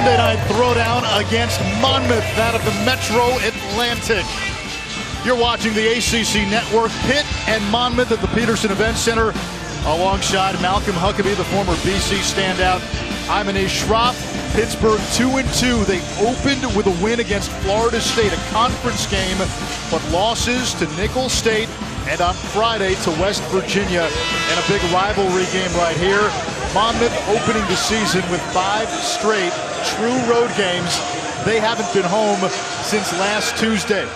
Monday night throwdown against Monmouth out of the Metro Atlantic. You're watching the ACC Network. Pitt and Monmouth at the Peterson Event Center alongside Malcolm Huckabee, the former BC standout. I'm Anish Shroff. Pittsburgh 2-2. They opened with a win against Florida State, a conference game, but losses to Nicholls State and on Friday to West Virginia in a big rivalry game right here. Monmouth opening the season with 5 straight true road games. They haven't been home since last Tuesday.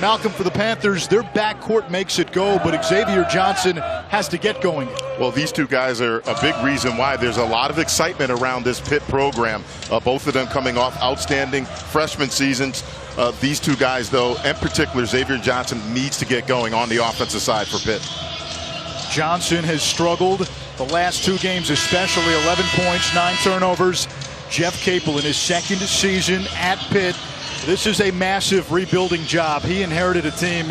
Malcolm, for the Panthers, their backcourt makes it go, but Xavier Johnson has to get going. Well, these two guys are a big reason why there's a lot of excitement around this Pitt program. Both of them coming off outstanding freshman seasons. These two guys, though, in particular, Xavier Johnson needs to get going on the offensive side for Pitt. Johnson has struggled the last 2 games, especially 11 points, 9 turnovers. Jeff Capel in his second season at Pitt. This is a massive rebuilding job. He inherited a team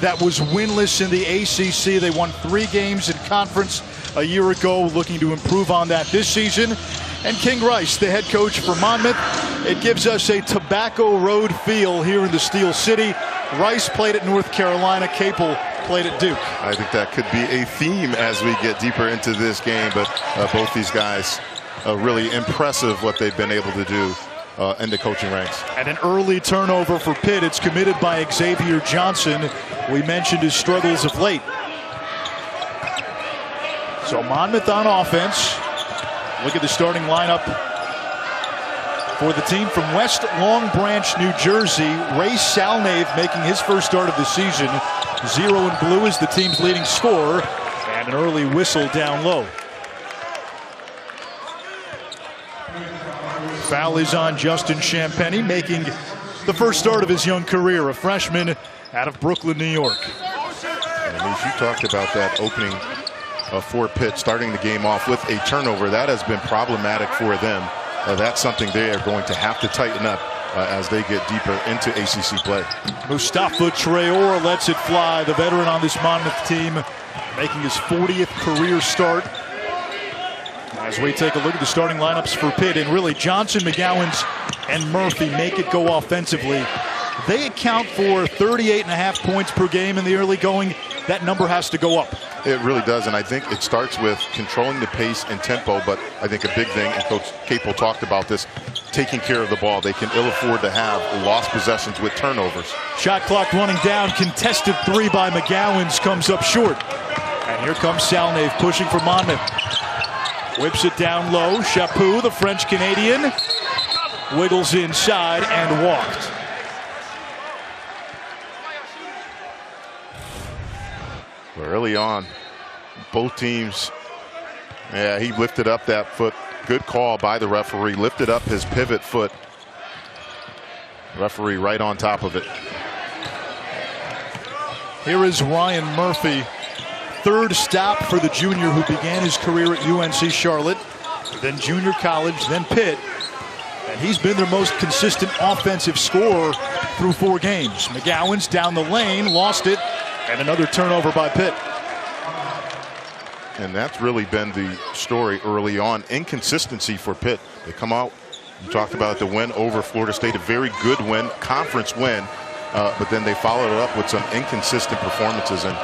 that was winless in the ACC. They won 3 games in conference a year ago, looking to improve on that this season. And King Rice, the head coach for Monmouth. It gives us a Tobacco Road feel here in the Steel City. Rice played at North Carolina. Capel played at Duke. I think that could be a theme as we get deeper into this game, but both these guys really impressive what they've been able to do in the coaching ranks. And an early turnover for Pitt. It's committed by Xavier Johnson. We mentioned his struggles of late. So Monmouth on offense. Look at the starting lineup for the team from West Long Branch, New Jersey. Ray Salnave making his first start of the season. 0 and blue is the team's leading scorer. And an early whistle down low. Foul is on Justin Champagnie, making the first start of his young career, a freshman out of Brooklyn, New York. And as you talked about that opening for Pitt, starting the game off with a turnover, that has been problematic for them. That's something they are going to have to tighten up as they get deeper into ACC play. Mustafa Traore lets it fly, the veteran on this Monmouth team, making his 40th career start. As we take a look at the starting lineups for Pitt, and really Johnson, McGowens, and Murphy make it go offensively. They account for 38.5 points per game in the early going. That number has to go up. It really does, and I think it starts with controlling the pace and tempo, but I think a big thing, and Coach Capel talked about this, taking care of the ball. They can ill afford to have lost possessions with turnovers. Shot clock running down, contested 3 by McGowens, comes up short. And here comes Salnave pushing for Monmouth. Whips it down low. Chaput, the French-Canadian, wiggles inside and walked. Early on, both teams, yeah, he lifted up that foot. Good call by the referee. Lifted up his pivot foot. Referee right on top of it. Here is Ryan Murphy. 3rd stop for the junior who began his career at UNC Charlotte, then junior college, then Pitt. And he's been their most consistent offensive scorer through 4 games. McGowens down the lane, lost it, and another turnover by Pitt. And that's really been the story early on. Inconsistency for Pitt. They come out, you talked about the win over Florida State, a very good win, conference win, but then they followed it up with some inconsistent performances. And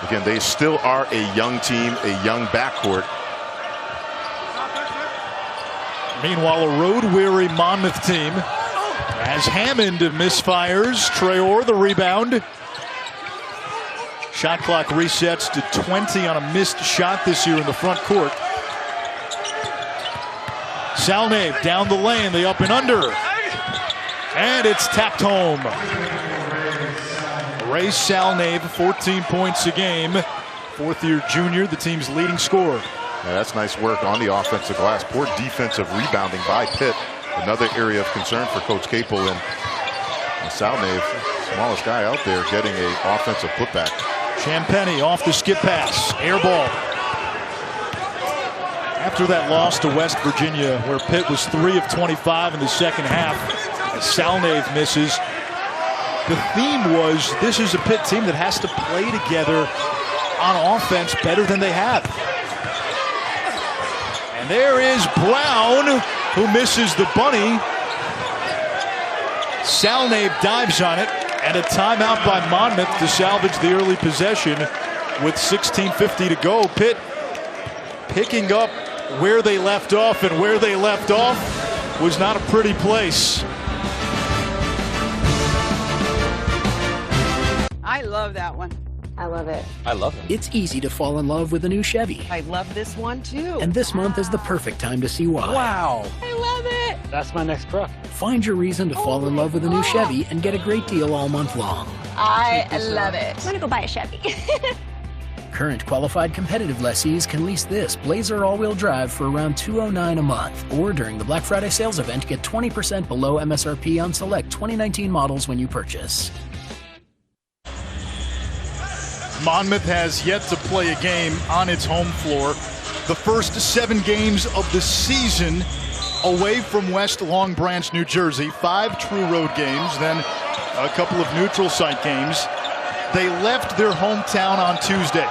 again, they still are a young team, a young backcourt. Meanwhile, a road-weary Monmouth team, as Hammond misfires. Traore the rebound. Shot clock resets to 20 on a missed shot this year in the front court. Salnave down the lane, the up and under. And it's tapped home. Ray Salnave, 14 points a game. 4th-year junior, the team's leading scorer. Yeah, that's nice work on the offensive glass. Poor defensive rebounding by Pitt. Another area of concern for Coach Capel. And Salnave, smallest guy out there, getting an offensive putback. Champagnie off the skip pass. Air ball. After that loss to West Virginia, where Pitt was 3 of 25 in the second half, as Salnave misses, the theme was this is a Pitt team that has to play together on offense better than they have. And there is Brown, who misses the bunny. Salnave dives on it, and a timeout by Monmouth to salvage the early possession with 16:50 to go. Pitt picking up where they left off, and where they left off was not a pretty place. I love that one. I love it. I love it. It's easy to fall in love with a new Chevy. I love this one too. And this month is the perfect time to see why. Wow. I love it. That's my next truck. Find your reason to fall in love with a new Chevy and get a great deal all month long. I love it. I'm gonna go buy a Chevy. Current qualified competitive lessees can lease this Blazer all-wheel drive for around $209 a month. Or during the Black Friday sales event, get 20% below MSRP on select 2019 models when you purchase. Monmouth has yet to play a game on its home floor. The first 7 games of the season away from West Long Branch, New Jersey. 5 true road games, then a couple of neutral site games. They left their hometown on Tuesday.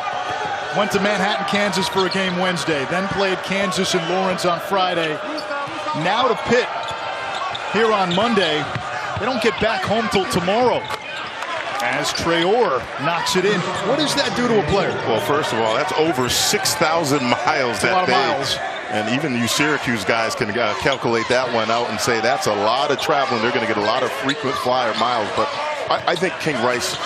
Went to Manhattan, Kansas for a game Wednesday. Then played Kansas and Lawrence on Friday. Now to Pitt here on Monday. They don't get back home till tomorrow, as Traore knocks it in. What does that do to a player? Well, first of all, that's over 6,000 miles that day. Miles. And even you Syracuse guys can calculate that one out and say that's a lot of traveling. They're going to get a lot of frequent flyer miles. But I think King Rice,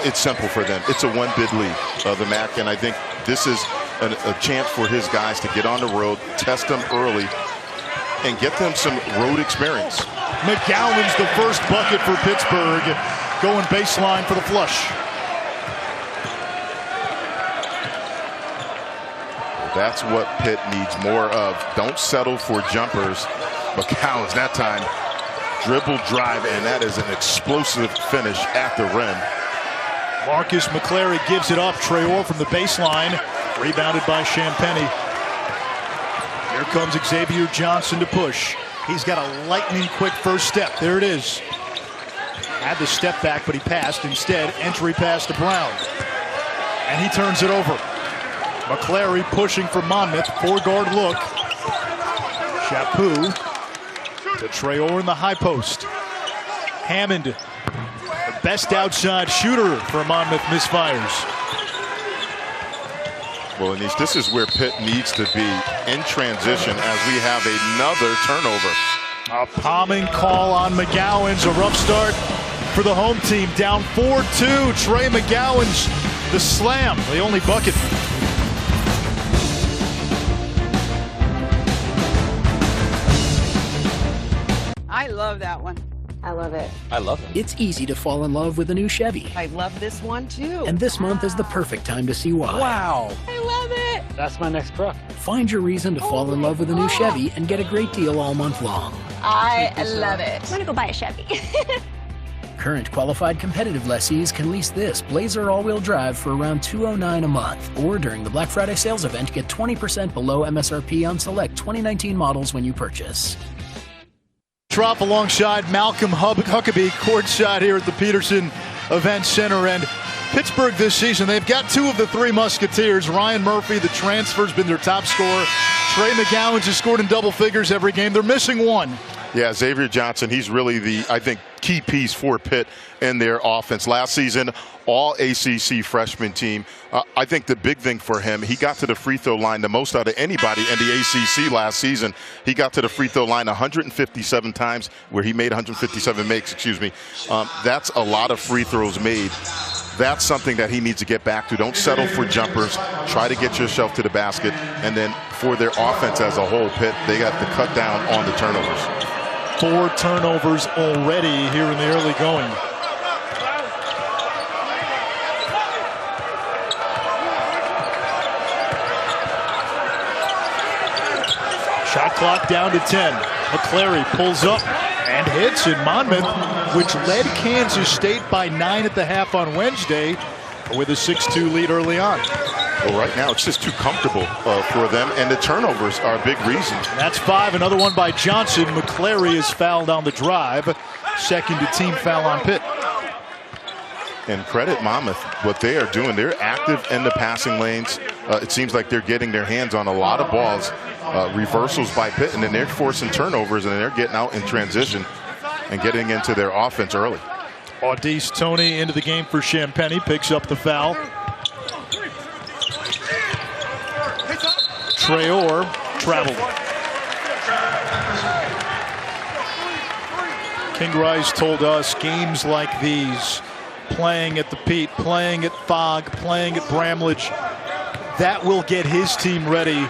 it's simple for them. It's a one-bid league, the MAC. And I think this is a chance for his guys to get on the road, test them early, and get them some road experience. McGowan's the first bucket for Pittsburgh, going baseline for the flush. That's what Pitt needs more of. Don't settle for jumpers. McGowan's that time dribble drive, and that is an explosive finish at the rim. Marcus McClary gives it up. Traore from the baseline, rebounded by Champagny. Here comes Xavier Johnson to push. He's got a lightning quick first step. There it is. Had the step back, but he passed instead. Entry pass to Brown, and he turns it over. McClary pushing for Monmouth. 4-guard look. Chaput to Traore in the high post. Hammond, the best outside shooter for Monmouth, misfires. Well, Anish, this is where Pitt needs to be in transition as we have another turnover. A palming call on McGowan's. A rough start for the home team. Down 4-2. Trey McGowan's the slam, the only bucket. I love that one. I love it. I love it. It's easy to fall in love with a new Chevy. I love this one too. And this month is the perfect time to see why. Wow. I love it. That's my next truck. Find your reason to fall in love with a new Chevy and get a great deal all month long. I love it. I'm gonna go buy a Chevy. Current qualified competitive lessees can lease this Blazer all-wheel drive for around $209 a month. Or during the Black Friday sales event, get 20% below MSRP on select 2019 models when you purchase. Trop alongside Malcolm Huckabee, courtside here at the Peterson Event Center. And Pittsburgh this season, they've got 2 of the 3 Musketeers. Ryan Murphy, the transfer's been their top scorer. Trey McGowan's has scored in double figures every game. They're missing one. Yeah, Xavier Johnson, he's really the, I think, key piece for Pitt in their offense. Last season, all ACC freshman team. I think the big thing for him, he got to the free throw line the most out of anybody in the ACC last season. He got to the free throw line 157 times, where he made 157 makes, excuse me. That's a lot of free throws made. That's something that he needs to get back to. Don't settle for jumpers. Try to get yourself to the basket. And then for their offense as a whole, Pitt, they got to cut down on the turnovers. 4 turnovers already here in the early going. Shot clock down to 10. McClary pulls up and hits in Monmouth, which led Kansas State by 9 at the half on Wednesday, with a 6-2 lead early on. Well, right now it's just too comfortable for them, and the turnovers are a big reason. That's 5. Another one by Johnson. McClary is fouled on the drive. Second team foul on Pitt. And credit Monmouth, what they are doing. They're active in the passing lanes. It seems like they're getting their hands on a lot of balls. Reversals by Pitt, and then they're forcing turnovers, and they're getting out in transition and getting into their offense early. Audice Tony into the game for Champagny, picks up the foul. Traore traveled. King Rice told us games like these, playing at the Pitt, playing at Fogg, playing at Bramlage, that will get his team ready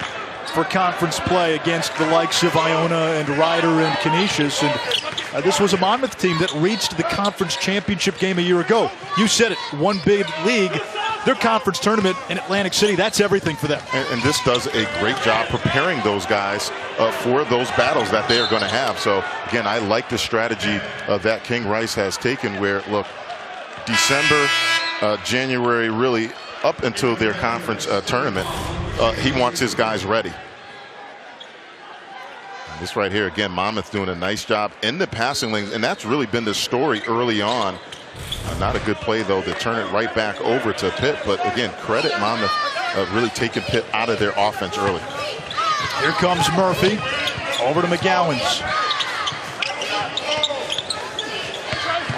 for conference play against the likes of Iona and Ryder and Canisius. And this was a Monmouth team that reached the conference championship game a year ago. You said it, one big league. Their conference tournament in Atlantic City, that's everything for them. And this does a great job preparing those guys for those battles that they are going to have. So, again, I like the strategy that King Rice has taken where, look, December, January, really up until their conference tournament, he wants his guys ready. And this right here, again, Monmouth doing a nice job in the passing lanes, and that's really been the story early on. Not a good play, though, to turn it right back over to Pitt. But, again, credit Monmouth really taking Pitt out of their offense early. Here comes Murphy. Over to McGowan's.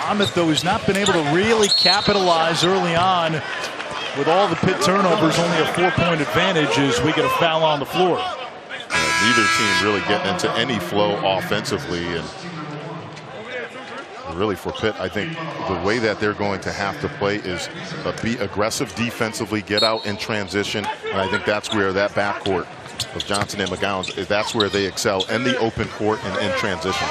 Monmouth, though, has not been able to really capitalize early on. With all the Pitt turnovers, only a 4-point advantage as we get a foul on the floor. Neither team really getting into any flow offensively. And really for Pitt, I think the way that they're going to have to play is be aggressive defensively, get out in transition, and I think that's where that backcourt of Johnson and McGowan, that's where they excel, in the open court and in transition.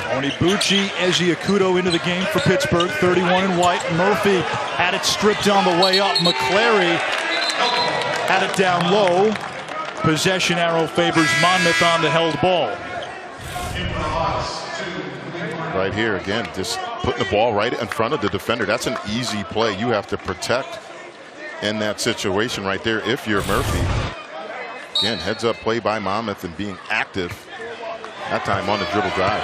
Onibuchi, Eziakudo into the game for Pittsburgh, 31 in white. Murphy had it stripped on the way up. McClary had it down low. Possession arrow favors Monmouth on the held ball. Right here, again, just putting the ball right in front of the defender. That's an easy play. You have to protect in that situation right there if you're Murphy. Again, heads up play by Monmouth and being active, that time on the dribble drive.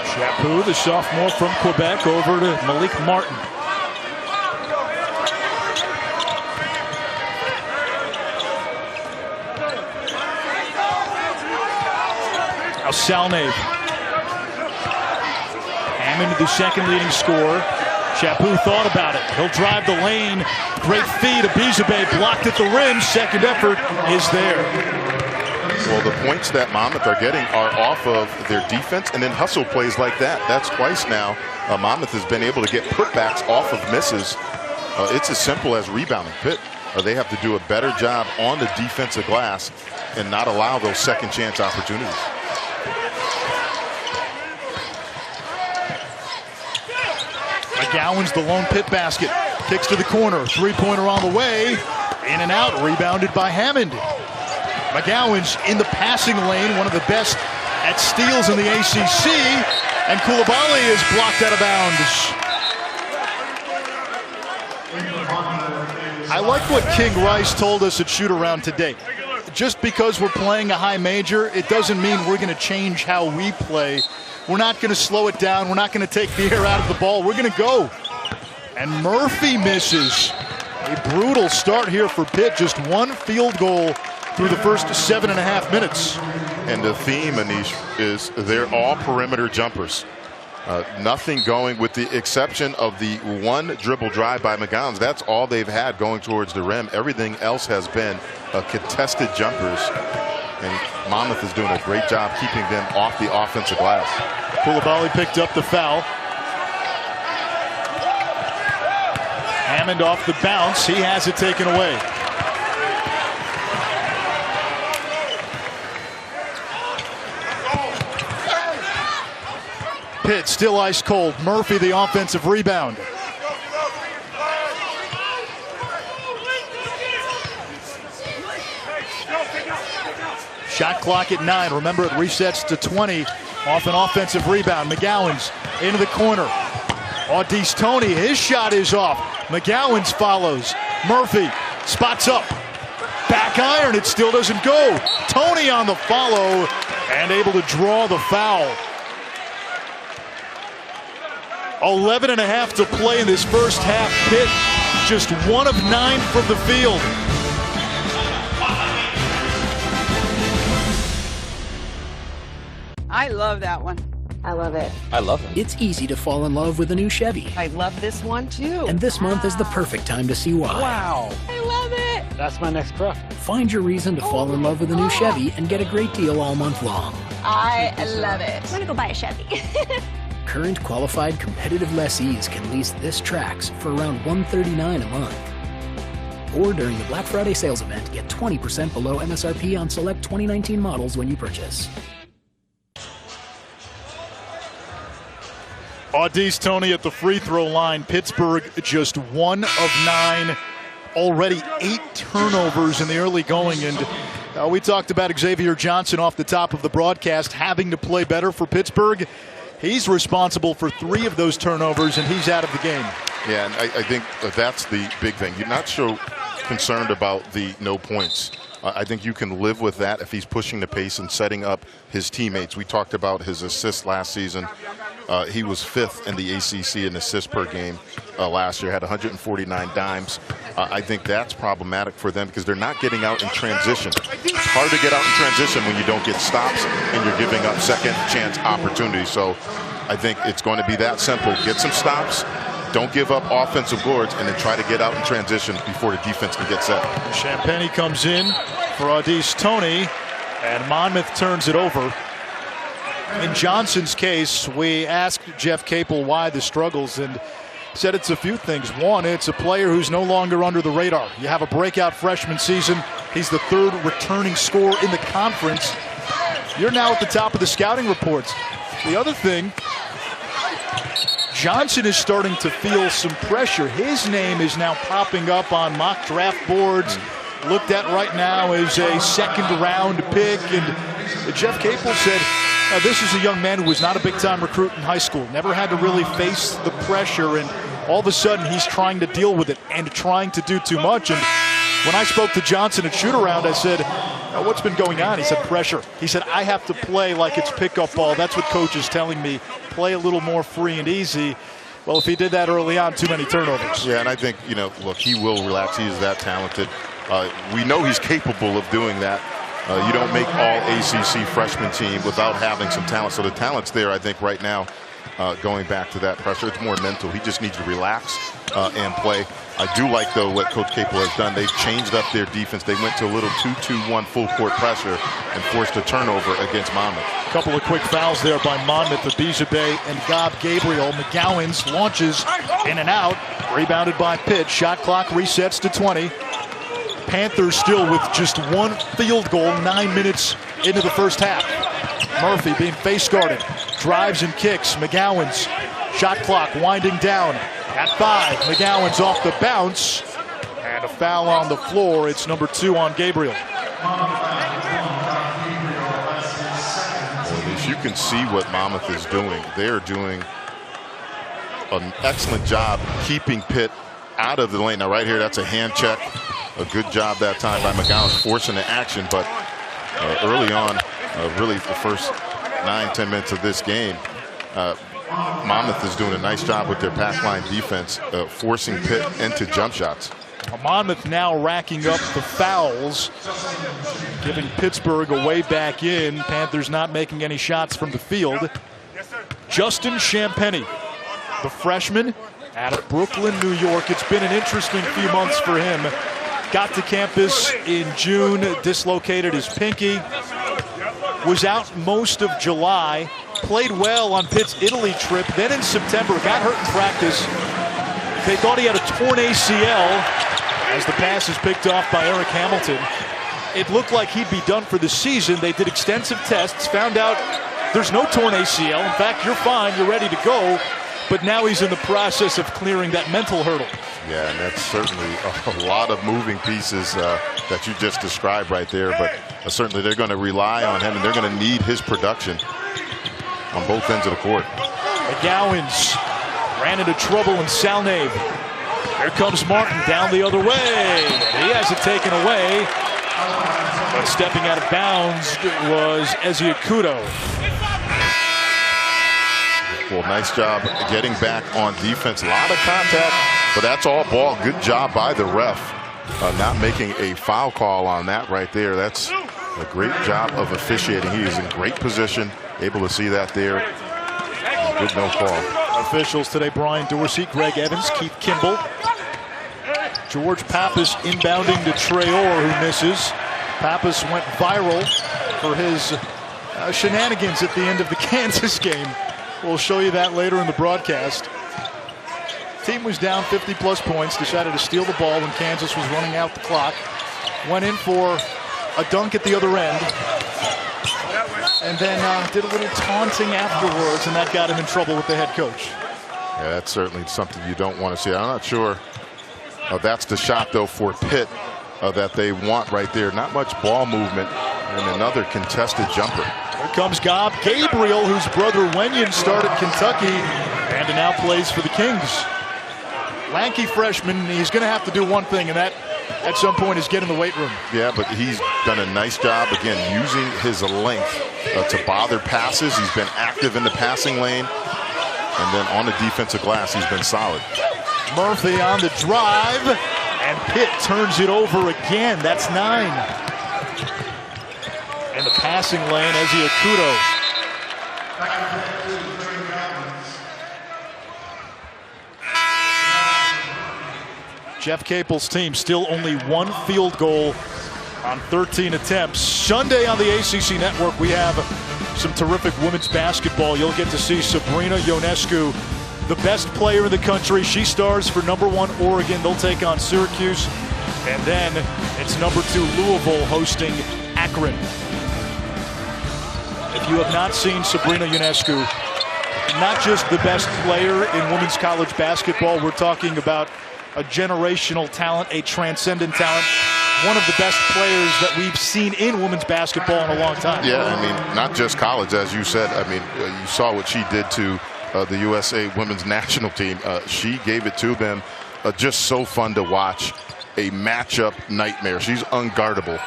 Chaput, the sophomore from Quebec, over to Malik Martin. Now Salnave. Hammond, the second leading scorer. Chaput thought about it. He'll drive the lane. Great feed. Abizabe blocked at the rim. Second effort is there. Well, the points that Monmouth are getting are off of their defense and then hustle plays like that. That's twice now. Monmouth has been able to get putbacks off of misses. It's as simple as rebounding. Pitt, they have to do a better job on the defensive glass and not allow those second chance opportunities. McGowan's the lone Pitt basket. Kicks to the corner. Three-pointer on the way. In and out. Rebounded by Hammond. McGowan's in the passing lane. One of the best at steals in the ACC. And Coulibaly is blocked out of bounds. I like what King Rice told us at shoot-around today. Just because we're playing a high major, it doesn't mean we're going to change how we play. We're not going to slow it down. We're not going to take the air out of the ball. We're going to go. And Murphy misses. A brutal start here for Pitt. Just one field goal through the first 7.5 minutes. And the theme, Anish, is they're all perimeter jumpers. Nothing going, with the exception of the one dribble drive by McGowan. That's all they've had going towards the rim. Everything else has been contested jumpers. And Monmouth is doing a great job keeping them off the offensive glass. Coulibaly picked up the foul. Hammond off the bounce. He has it taken away. Pitt still ice cold. Murphy the offensive rebound. Shot clock at 9. Remember, it resets to 20 off an offensive rebound. McGowan's into the corner. Audice Tony, his shot is off. McGowan's follows. Murphy spots up. back iron. It still doesn't go. Tony on the follow and able to draw the foul. 11.5 to play in this first half. Pitt just 1 of 9 from the field. I love that one. I love it. I love him. It's easy to fall in love with a new Chevy. I love this one too. And this month is the perfect time to see why. Wow. I love it. That's my next truck. Find your reason to fall in love with a new Chevy and get a great deal all month long. I love it. I'm gonna go buy a Chevy. Current qualified competitive lessees can lease this Trax for around $139 a month. Or during the Black Friday sales event, get 20% below MSRP on select 2019 models when you purchase. Audice Tony at the free throw line. Pittsburgh just 1 of 9. Already 8 turnovers in the early going. And we talked about Xavier Johnson off the top of the broadcast having to play better for Pittsburgh. He's responsible for 3 of those turnovers, and he's out of the game. Yeah, and I think that's the big thing. You're not so concerned about the no points. I think you can live with that if he's pushing the pace and setting up his teammates. We talked about his assists last season. He was 5th in the ACC in assists per game last year, had 149 dimes. I think that's problematic for them because they're not getting out in transition. It's hard to get out in transition when you don't get stops and you're giving up second chance opportunities. So I think it's going to be that simple. Get some stops, don't give up offensive boards, and then try to get out in transition before the defense can get set. Champagny comes in for Audice Tony, and Monmouth turns it over. In Johnson's case, we asked Jeff Capel why the struggles, and said it's a few things. One, it's a player who's no longer under the radar. You have a breakout freshman season. He's the 3rd returning scorer in the conference. You're now at the top of the scouting reports. The other thing, Johnson is starting to feel some pressure. His name is now popping up on mock draft boards, looked at right now as a 2nd round pick. And Jeff Capel said, this is a young man who was not a big-time recruit in high school, never had to really face the pressure, and all of a sudden he's trying to deal with it and trying to do too much. And when I spoke to Johnson at shoot-around, I said, what's been going on? He said, pressure. He said, I have to play like it's pickup ball. That's what coach is telling me. Play a little more free and easy. Well, if he did that early on, too many turnovers. Yeah, and I think, look, he will relax. He is that talented. We know he's capable of doing that. You don't make all ACC freshman team without having some talent. So the talent's there, I think, right now, going back to that pressure. It's more mental. He just needs to relax and play. I do like, though, what Coach Capel has done. They've changed up their defense. They went to a little 2-2-1 full-court pressure and forced a turnover against Monmouth. A couple of quick fouls there by Monmouth. Abizabe and Gob Gabriel. McGowan's launches in and out. Rebounded by Pitt. Shot clock resets to 20. Panthers still with just 1 field goal 9 minutes into the first half. Murphy being face guarded, drives and kicks. McGowan's shot clock winding down at 5. McGowan's off the bounce and a foul on the floor. It's number 2 on Gabriel. As you can see what Monmouth is doing, they're doing an excellent job keeping Pitt out of the lane. Now right here, that's a hand check. A good job that time by McGowan forcing the action, but early on, really the first 9-10 minutes of this game, Monmouth is doing a nice job with their pack line defense, forcing Pitt into jump shots. Monmouth now racking up the fouls, giving Pittsburgh a way back in. Panthers not making any shots from the field. Justin Champagny, the freshman out of Brooklyn, New York. It's been an interesting few months for him. Got to campus in June, dislocated his pinky, was out most of July, played well on Pitt's Italy trip, then in September got hurt in practice. They thought he had a torn ACL as the pass is picked off by Eric Hamilton. It looked like he'd be done for the season. They did extensive tests, found out there's no torn ACL. In fact, you're fine, you're ready to go. But now he's in the process of clearing that mental hurdle. Yeah, and that's certainly a lot of moving pieces that you just described right there. But certainly they're going to rely on him, and they're going to need his production on both ends of the court. McGowan's ran into trouble in Salnave. Here comes Martin down the other way. He has it taken away. But stepping out of bounds was Ezia Kudo. Well, nice job getting back on defense. A lot of contact, but that's all ball. Good job by the ref. Not making a foul call on that right there. That's a great job of officiating. He is in great position, able to see that there. Good no call. Officials today: Brian Dorsey, Greg Evans, Keith Kimball. George Pappas inbounding to Traore, who misses. Pappas went viral for his shenanigans at the end of the Kansas game. We'll show you that later in the broadcast. Team was down 50-plus points, decided to steal the ball when Kansas was running out the clock. Went in for a dunk at the other end. And then did a little taunting afterwards, and that got him in trouble with the head coach. Yeah, that's certainly something you don't want to see. I'm not sure that's the shot, though, for Pitt that they want right there. Not much ball movement, and another contested jumper. Here comes Gob Gabriel, whose brother Wenyon started Kentucky and now plays for the Kings. Lanky freshman, he's going to have to do one thing, and that at some point is get in the weight room. Yeah, but he's done a nice job, again, using his length to bother passes. He's been active in the passing lane. And then on the defensive glass, he's been solid. Murphy on the drive, and Pitt turns it over again. That's 9. In the passing lane, Ezia Kudo. Jeff Capel's team still only 1 field goal on 13 attempts. Sunday on the ACC Network, we have some terrific women's basketball. You'll get to see Sabrina Ionescu, the best player in the country. She stars for #1 Oregon. They'll take on Syracuse. And then it's #2 Louisville hosting Akron. If you have not seen Sabrina Ionescu, not just the best player in women's college basketball, we're talking about a generational talent, a transcendent talent, one of the best players that we've seen in women's basketball in a long time. Yeah, I mean, not just college, as you said. I mean, you saw what she did to the USA women's national team. She gave it to them. Just so fun to watch. A matchup nightmare. She's unguardable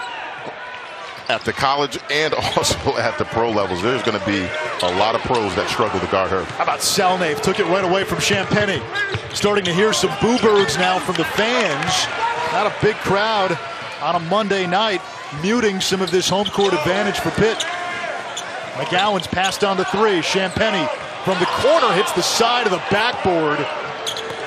at the college and also at the pro levels. There's going to be a lot of pros that struggle to guard her. How about Salnave? Took it right away from Champagny. Starting to hear some boo birds now from the fans. Not a big crowd on a Monday night, muting some of this home court advantage for Pitt. McGowan's passed on to 3. Champagny from the corner hits the side of the backboard.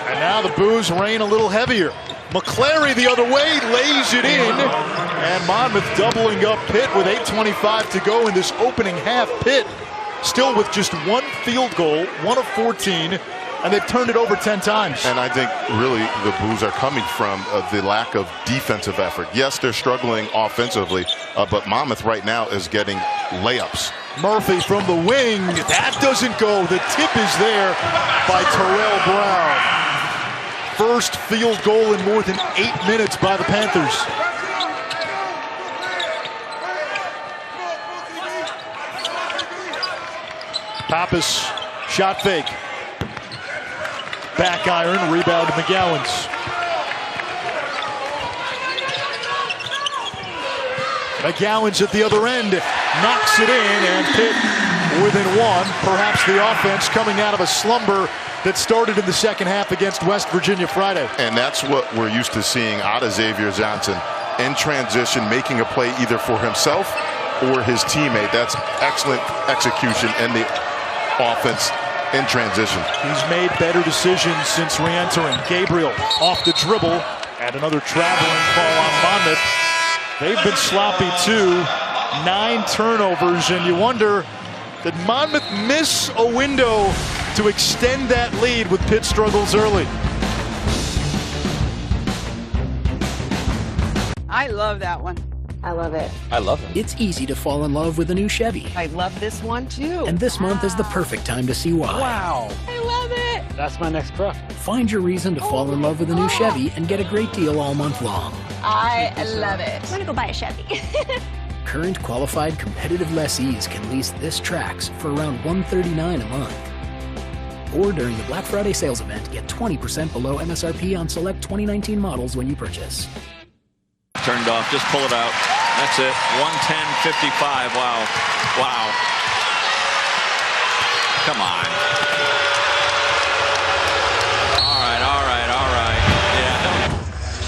And now the boos rain a little heavier. McClary the other way, lays it in. And Monmouth doubling up Pitt with 8:25 to go in this opening half. Pitt still with just 1 field goal, 1 of 14. And they've turned it over 10 times. And I think really the boos are coming from the lack of defensive effort. Yes, they're struggling offensively, but Monmouth right now is getting layups. Murphy from the wing. That doesn't go. The tip is there by Terrell Brown. First field goal in more than 8 minutes by the Panthers. Pappas, shot fake. Back iron, rebound to McGowan's. McGowan's at the other end, knocks it in, and Pitt within 1. Perhaps the offense coming out of a slumber that started in the second half against West Virginia Friday. And that's what we're used to seeing out of Xavier Johnson. In transition, making a play either for himself or his teammate. That's excellent execution in the offense in transition. He's made better decisions since re-entering. Gabriel off the dribble, and another traveling call on Monmouth. They've been sloppy too. 9 turnovers, and you wonder, did Monmouth miss a window to extend that lead with Pitt struggles early? I love that one. I love it. I love it. It's easy to fall in love with a new Chevy. I love this one too. And this month is the perfect time to see why. Wow. I love it. That's my next truck. Find your reason to fall in love with a new Chevy and get a great deal all month long. I love it. I'm gonna go buy a Chevy. Current qualified competitive lessees can lease this Trax for around $139 a month. Or during the Black Friday sales event, get 20% below MSRP on select 2019 models when you purchase. turned off. Just pull it out. That's it. 110-55. Wow. Wow. Come on. All right.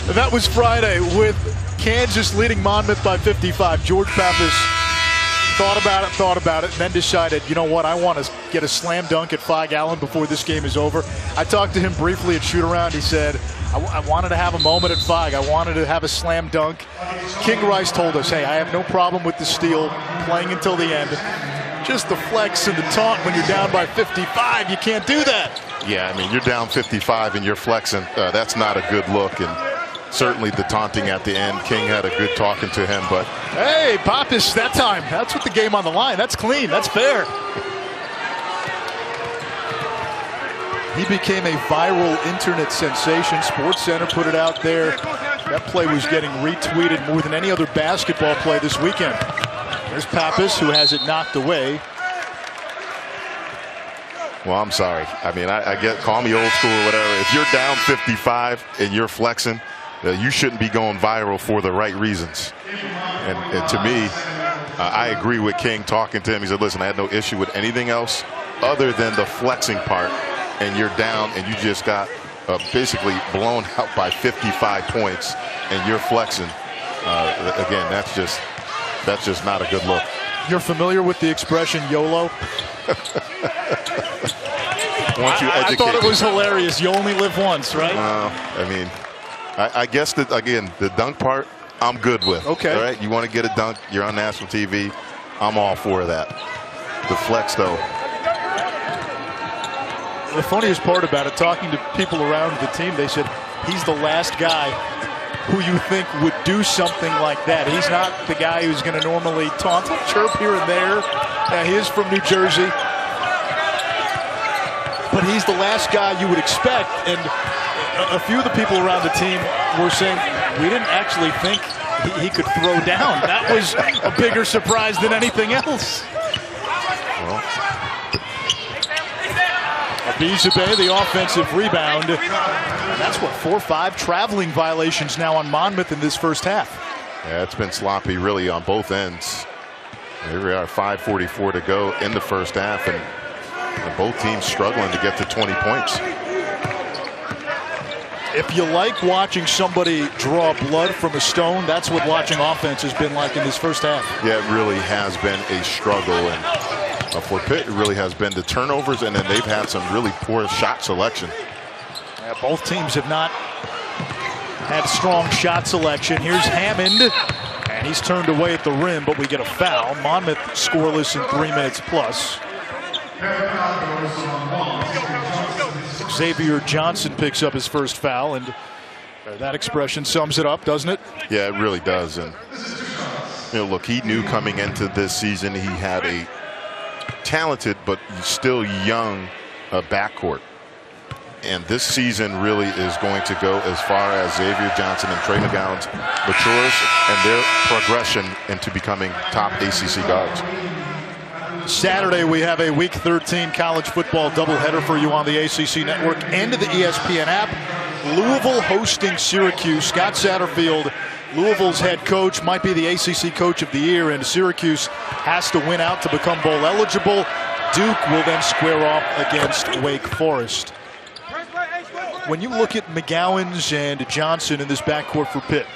Yeah. That was Friday with Kansas leading Monmouth by 55. George Pappas thought about it, and then decided, you know what, I want to get a slam dunk at Fog Allen before this game is over. I talked to him briefly at shoot-around. He said, I wanted to have a moment at Fog. I wanted to have a slam dunk. King Rice told us, hey, I have no problem with the steal, playing until the end. Just the flex and the taunt when you're down by 55. You can't do that. Yeah, I mean, you're down 55 and you're flexing. That's not a good look. And certainly the taunting at the end. King had a good talking to him, but hey, Pappas, that time. That's with the game on the line. That's clean. That's fair. He became a viral internet sensation. SportsCenter put it out there. That play was getting retweeted more than any other basketball play this weekend. There's Pappas, who has it knocked away. well, I'm sorry. I mean, I get, call me old school or whatever. If you're down 55 and you're flexing, you shouldn't be going viral for the right reasons. And to me, I agree with King talking to him. He said, listen, I had no issue with anything else other than the flexing part. And you're down and you just got basically blown out by 55 points and you're flexing. Again, that's just not a good look. You're familiar with the expression YOLO? I thought it was hilarious. You only live once, right? I mean, I guess that, again, the dunk part, I'm good with. Okay. All right? You want to get a dunk, you're on national TV, I'm all for that. The flex, though. The funniest part about it, talking to people around the team, they said he's the last guy who you think would do something like that. He's not the guy who's going to normally taunt, chirp here and there. He is from New Jersey. But he's the last guy you would expect. And a few of the people around the team were saying, we didn't actually think he could throw down. That was a bigger surprise than anything else. Well, Abizabe, the offensive rebound. That's what, 4 or 5 traveling violations now on Monmouth in this first half. Yeah, it's been sloppy really on both ends. Here we are, 5:44 to go in the first half, and both teams struggling to get to 20 points. If you like watching somebody draw blood from a stone, that's what watching offense has been like in this first half. Yeah, it really has been a struggle, and for Pitt, it really has been the turnovers, and then they've had some really poor shot selection. Yeah, both teams have not had strong shot selection. Here's Hammond, and he's turned away at the rim, but we get a foul. Monmouth scoreless in 3 minutes plus. Xavier Johnson picks up his first foul, and that expression sums it up, doesn't it? Yeah, it really does. And look, he knew coming into this season he had a talented but still young backcourt. And this season really is going to go as far as Xavier Johnson and Trey McGowan's matures and their progression into becoming top ACC guards. Saturday, we have a Week 13 college football doubleheader for you on the ACC Network and the ESPN app. Louisville hosting Syracuse. Scott Satterfield, Louisville's head coach, might be the ACC Coach of the Year, and Syracuse has to win out to become bowl eligible. Duke will then square off against Wake Forest. When you look at McGowan's and Johnson in this backcourt for Pitt,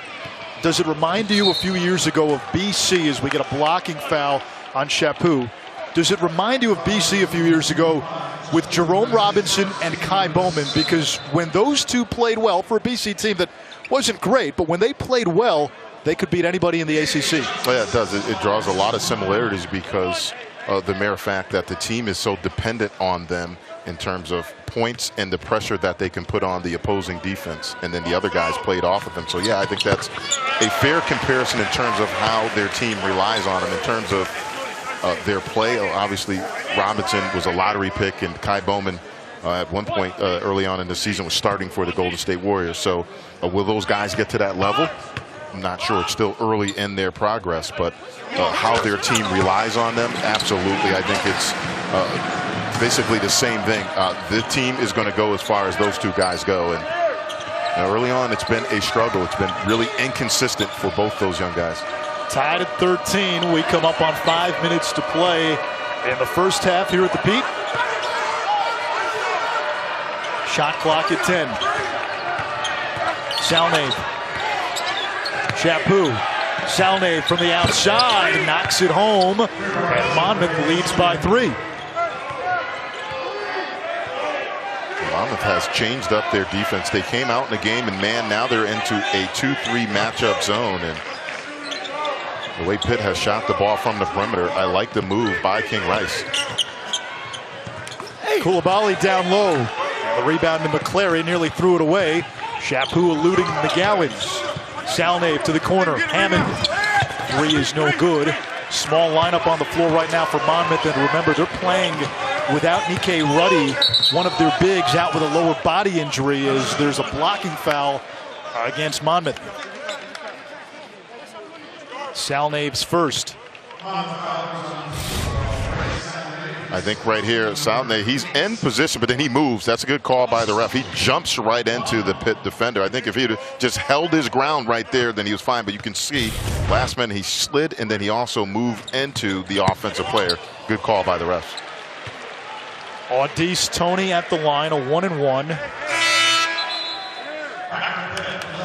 does it remind you a few years ago of BC as we get a blocking foul on Chaput? Does it remind you of BC a few years ago with Jerome Robinson and Kai Bowman? Because when those two played well for a BC team that wasn't great, but when they played well, they could beat anybody in the ACC. Oh, yeah, it does. It draws a lot of similarities because of the mere fact that the team is so dependent on them in terms of points and the pressure that they can put on the opposing defense, and then the other guys played off of them. So yeah, I think that's a fair comparison in terms of how their team relies on them in terms of their play. Obviously Robinson was a lottery pick, and Kai Bowman at one point early on in the season was starting for the Golden State Warriors. So will those guys get to that level? I'm not sure. It's still early in their progress, but how their team relies on them, absolutely. I think it's basically the same thing. The team is going to go as far as those two guys go, and Now, early on, it's been a struggle. It's been really inconsistent for both those young guys. Tied at 13. We come up on 5 minutes to play in the first half here at the Pitt. Shot clock at 10. Salnave. Chaput. Salnave from the outside knocks it home, and Monmouth leads by 3. Monmouth has changed up their defense. They came out in the game, and man, now they're into a 2-3 matchup zone. And the way Pitt has shot the ball from the perimeter, I like the move by King Rice. Koulibaly down low. The rebound to McClary, nearly threw it away. Chaput eluding McGowans. Salnave to the corner. Hammond. 3 is no good. Small lineup on the floor right now for Monmouth. And remember, they're playing without Nikkei Ruddy, one of their bigs, out with a lower body injury, as there's a blocking foul against Monmouth. Salnave's first. I think right here, Salnave, he's in position, but then he moves. That's a good call by the ref. He jumps right into the Pitt defender. I think if he'd just held his ground right there, then he was fine. But you can see, last minute he slid, and then he also moved into the offensive player. Good call by the refs. Audice Toney at the line, a 1-and-1.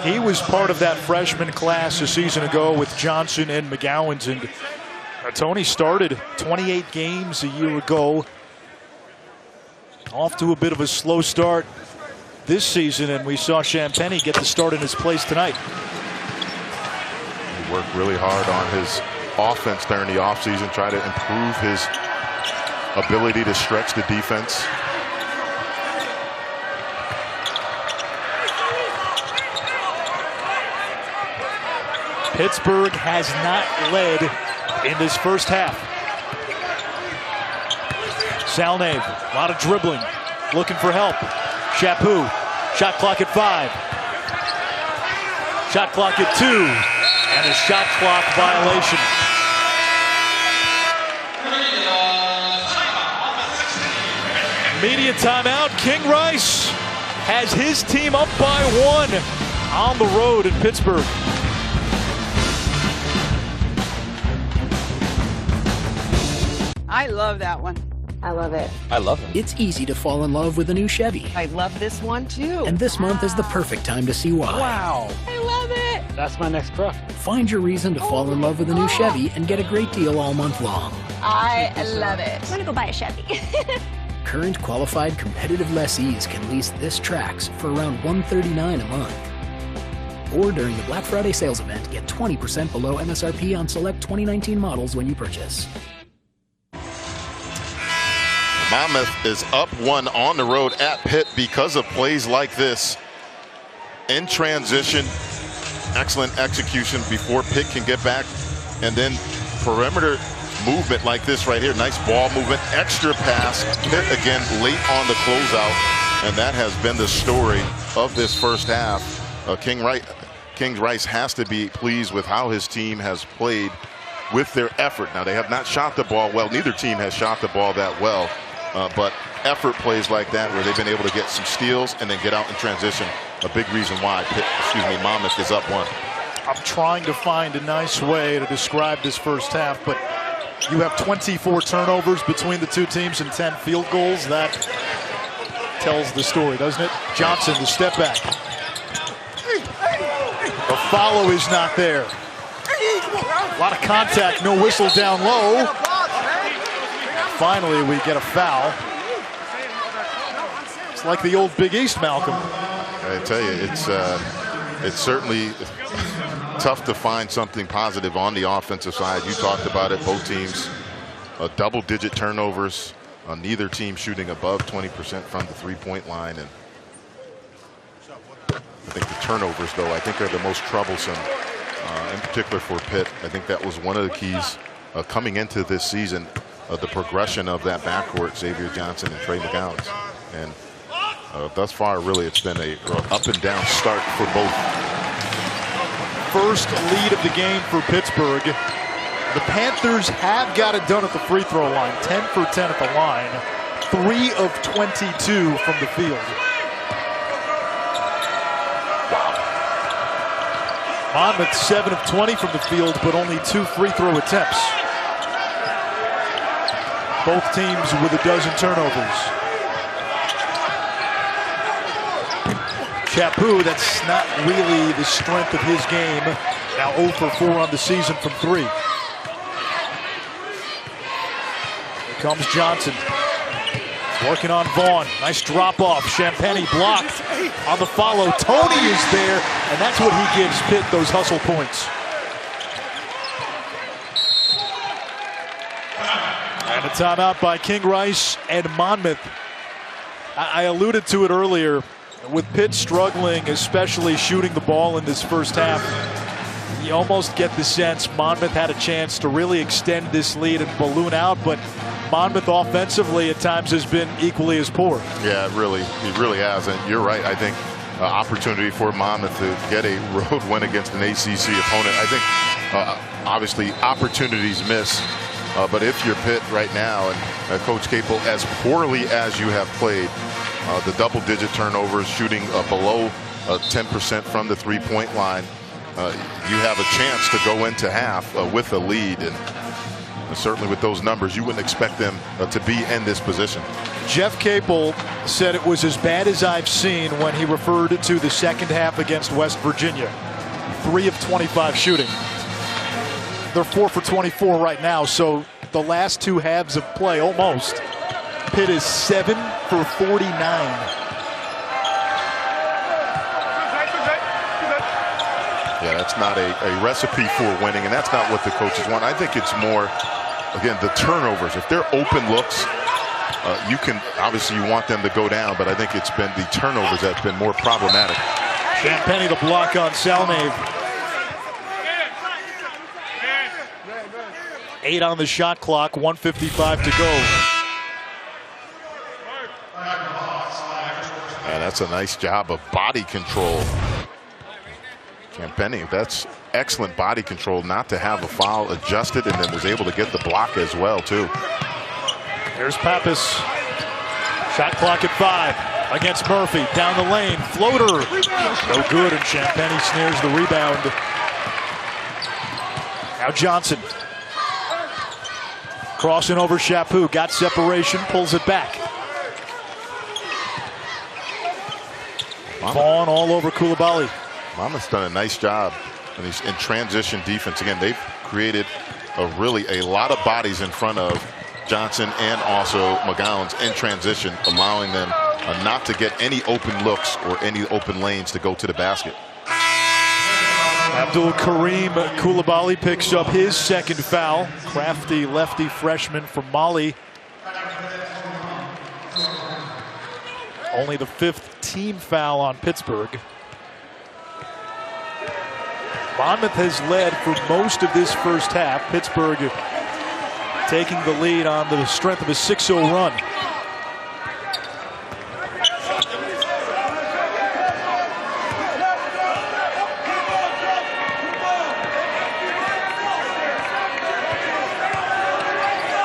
He was part of that freshman class a season ago with Johnson and McGowans, and Toney started 28 games a year ago. Off to a bit of a slow start this season, and we saw Champagny get the start in his place tonight. He worked really hard on his offense during the offseason, try to improve his ability to stretch the defense. Pittsburgh has not led in this first half. Salnave, a lot of dribbling, looking for help. Chaput, shot clock at 5. Shot clock at 2, and a shot clock violation. Media timeout. King Rice has his team up by 1 on the road in Pittsburgh. I love that one. I love it. I love it. It's easy to fall in love with a new Chevy. I love this one too. And this month is the perfect time to see why. Wow. I love it. That's my next truck. Find your reason to fall in love with a new Chevy and get a great deal all month long. I love it. I'm gonna go buy a Chevy. Current qualified competitive lessees can lease this Trax for around $139 a month. Or during the Black Friday sales event, get 20% below MSRP on select 2019 models when you purchase. Monmouth is up 1 on the road at Pitt because of plays like this. In transition, excellent execution before Pitt can get back, and then perimeter movement like this right here. Nice ball movement, extra pass. Pitt again late on the closeout, and that has been the story of this first half. King Rice has to be pleased with how his team has played with their effort. Now, they have not shot the ball well. Neither team has shot the ball that well. But effort plays like that, where they've been able to get some steals and then get out in transition, a big reason why Monmouth is up 1. I'm trying to find a nice way to describe this first half, but you have 24 turnovers between the two teams and 10 field goals. That tells the story, doesn't it? Johnson, the step back. The follow is not there. A lot of contact, no whistle down low. Finally, we get a foul. It's like the old Big East, Malcolm. I tell you, it's certainly tough to find something positive on the offensive side. You talked about it, both teams, double-digit turnovers, neither team shooting above 20% from the three-point line. And I think the turnovers, though, I think are the most troublesome, in particular for Pitt. I think that was one of the keys coming into this season. The progression of that backcourt, Xavier Johnson and Trey McGowans. And thus far, really, it's been a up and down start for both. First lead of the game for Pittsburgh. The Panthers have got it done at the free throw line. 10 for 10 at the line. 3 of 22 from the field. Monmouth 7 of 20 from the field, but only 2 free throw attempts. Both teams with a dozen turnovers. Chaput, that's not really the strength of his game. Now 0 for 4 on the season from 3. Here comes Johnson. Working on Vaughn. Nice drop off. Champagny blocked on the follow. Tony is there, and that's what he gives Pitt, those hustle points. And a timeout by King Rice and Monmouth. I alluded to it earlier. With Pitt struggling, especially shooting the ball in this first half, you almost get the sense Monmouth had a chance to really extend this lead and balloon out, but Monmouth offensively at times has been equally as poor. Yeah, it really has. And you're right. I think opportunity for Monmouth to get a road win against an ACC opponent. I think obviously opportunities miss. But if you're Pitt right now, and Coach Capel, as poorly as you have played, the double-digit turnovers, shooting below 10% from the three-point line, you have a chance to go into half with a lead. And certainly with those numbers, you wouldn't expect them to be in this position. Jeff Capel said it was as bad as I've seen when he referred to the second half against West Virginia. 3 of 25 shooting. They're 4 for 24 right now, so the last 2 halves of play almost. Pitt is 7 for 49. Yeah, that's not a recipe for winning, and that's not what the coaches want. I think it's more, again, the turnovers. If they're open looks, you can obviously you want them to go down, but I think it's been the turnovers that's been more problematic. Champagny the block on Salnave. 8 on the shot clock, 1:55 to go. And that's a nice job of body control. Champagny, that's excellent body control not to have a foul adjusted, and then was able to get the block as well too. There's Pappas. Shot clock at 5 against Murphy. Down the lane, floater. No good, and Champagny snares the rebound. Now Johnson. Crossing over Chaput, got separation, pulls it back. Vaughn all over Coulibaly. Monmouth's done a nice job in transition defense. Again, they've created a lot of bodies in front of Johnson and also McGowan's in transition, allowing them not to get any open looks or any open lanes to go to the basket. Abdul Kareem Coulibaly picks up his second foul. Crafty lefty freshman from Mali. Only the 5th team foul on Pittsburgh. Monmouth has led for most of this first half. Pittsburgh taking the lead on the strength of a 6-0 run.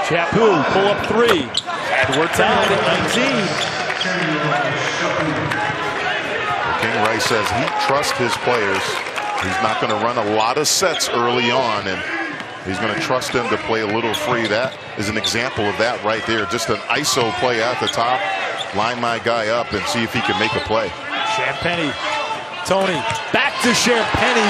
Chaput, pull up 3. And we're tied at 19. King Rice says he trusts his players. He's not going to run a lot of sets early on, and he's going to trust them to play a little free. That is an example of that right there. Just an ISO play at the top. Line my guy up and see if he can make a play. Champagny, Tony, back to Champagny,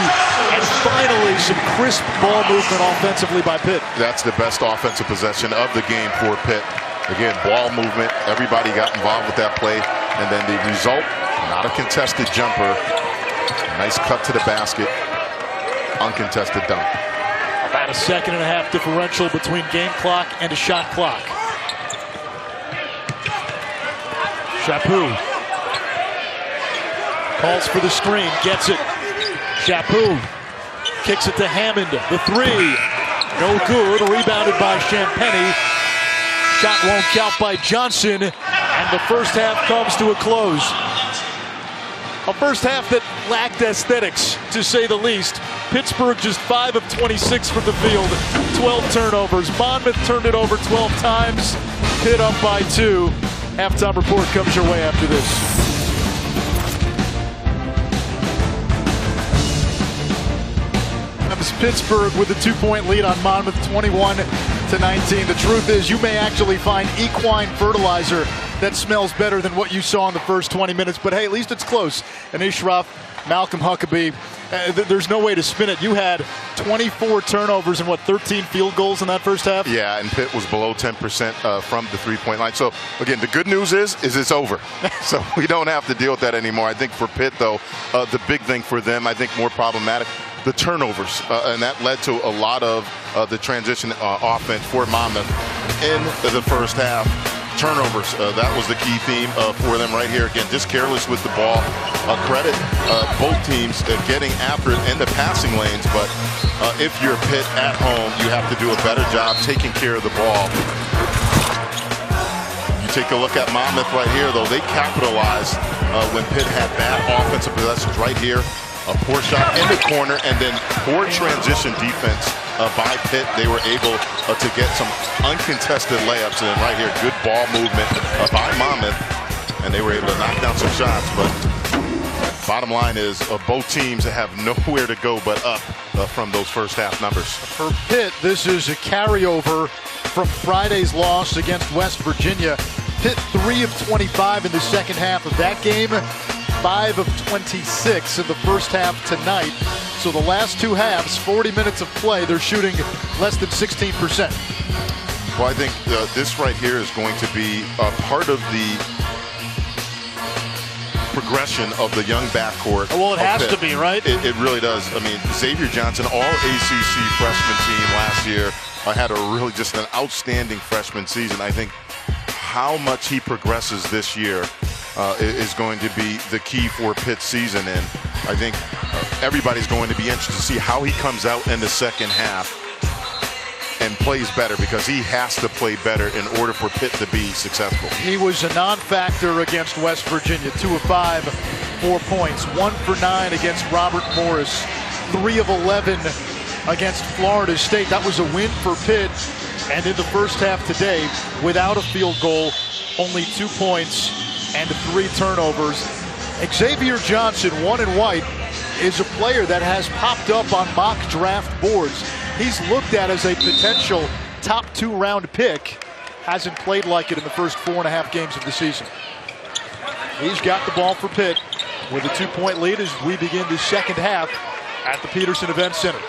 and finally some crisp ball movement offensively by Pitt. That's the best offensive possession of the game for Pitt. Again, ball movement. Everybody got involved with that play, and then the result, not a contested jumper. Nice cut to the basket. Uncontested dunk. About a 1.5 differential between game clock and a shot clock. Chaput calls for the screen, gets it. Chaput kicks it to Hammond. The 3, no good. Rebounded by Champagny. Shot won't count by Johnson, and the first half comes to a close. A first half that lacked aesthetics, to say the least. Pittsburgh just 5 of 26 from the field, 12 turnovers. Monmouth turned it over 12 times. Pitt up by 2. Halftime report comes your way after this. Pittsburgh with a 2-point lead on Monmouth, 21-19. The truth is, you may actually find equine fertilizer that smells better than what you saw in the first 20 minutes. But hey, at least it's close. And Ashraf, Malcolm Huckabee, there's no way to spin it. You had 24 turnovers and 13 field goals in that first half? Yeah, and Pitt was below 10% from the three-point line. So, again, the good news is it's over. So we don't have to deal with that anymore. I think for Pitt, though, the big thing for them, I think more problematic, the turnovers. And that led to a lot of the transition offense for Monmouth in the first half. Turnovers, that was the key theme for them right here. Again, just careless with the ball. Credit both teams getting after it in the passing lanes, but if you're Pitt at home, you have to do a better job taking care of the ball. You take a look at Monmouth right here, though. They capitalized when Pitt had bad offensive possessions right here. A poor shot in the corner, and then poor transition defense by Pitt. They were able to get some uncontested layups, and then right here, good ball movement by Monmouth, and they were able to knock down some shots. But bottom line is, both teams have nowhere to go but up from those first half numbers. For Pitt, this is a carryover from Friday's loss against West Virginia. Pitt 3 of 25 in the second half of that game. 5 of 26 in the first half tonight. So the last two halves, 40 minutes of play, they're shooting less than 16%. Well, I think this right here is going to be part of the progression of the young backcourt. Well, it has to be, right? It really does. I mean, Xavier Johnson, all ACC freshman team last year, had just an outstanding freshman season. I think how much he progresses this year is going to be the key for Pitt's season, and I think everybody's going to be interested to see how he comes out in the second half and plays better, because he has to play better in order for Pitt to be successful. He was a non-factor against West Virginia. 2 of 5, 4 points. 1 for 9 against Robert Morris. 3 of 11 against Florida State. That was a win for Pitt. And in the first half today, without a field goal, only 2 points and 3 turnovers. Xavier Johnson, 1 in white, is a player that has popped up on mock draft boards. He's looked at as a potential top 2-round pick. Hasn't played like it in the first 4.5 games of the season. He's got the ball for Pitt with a 2-point lead as we begin the second half at the Peterson Event Center.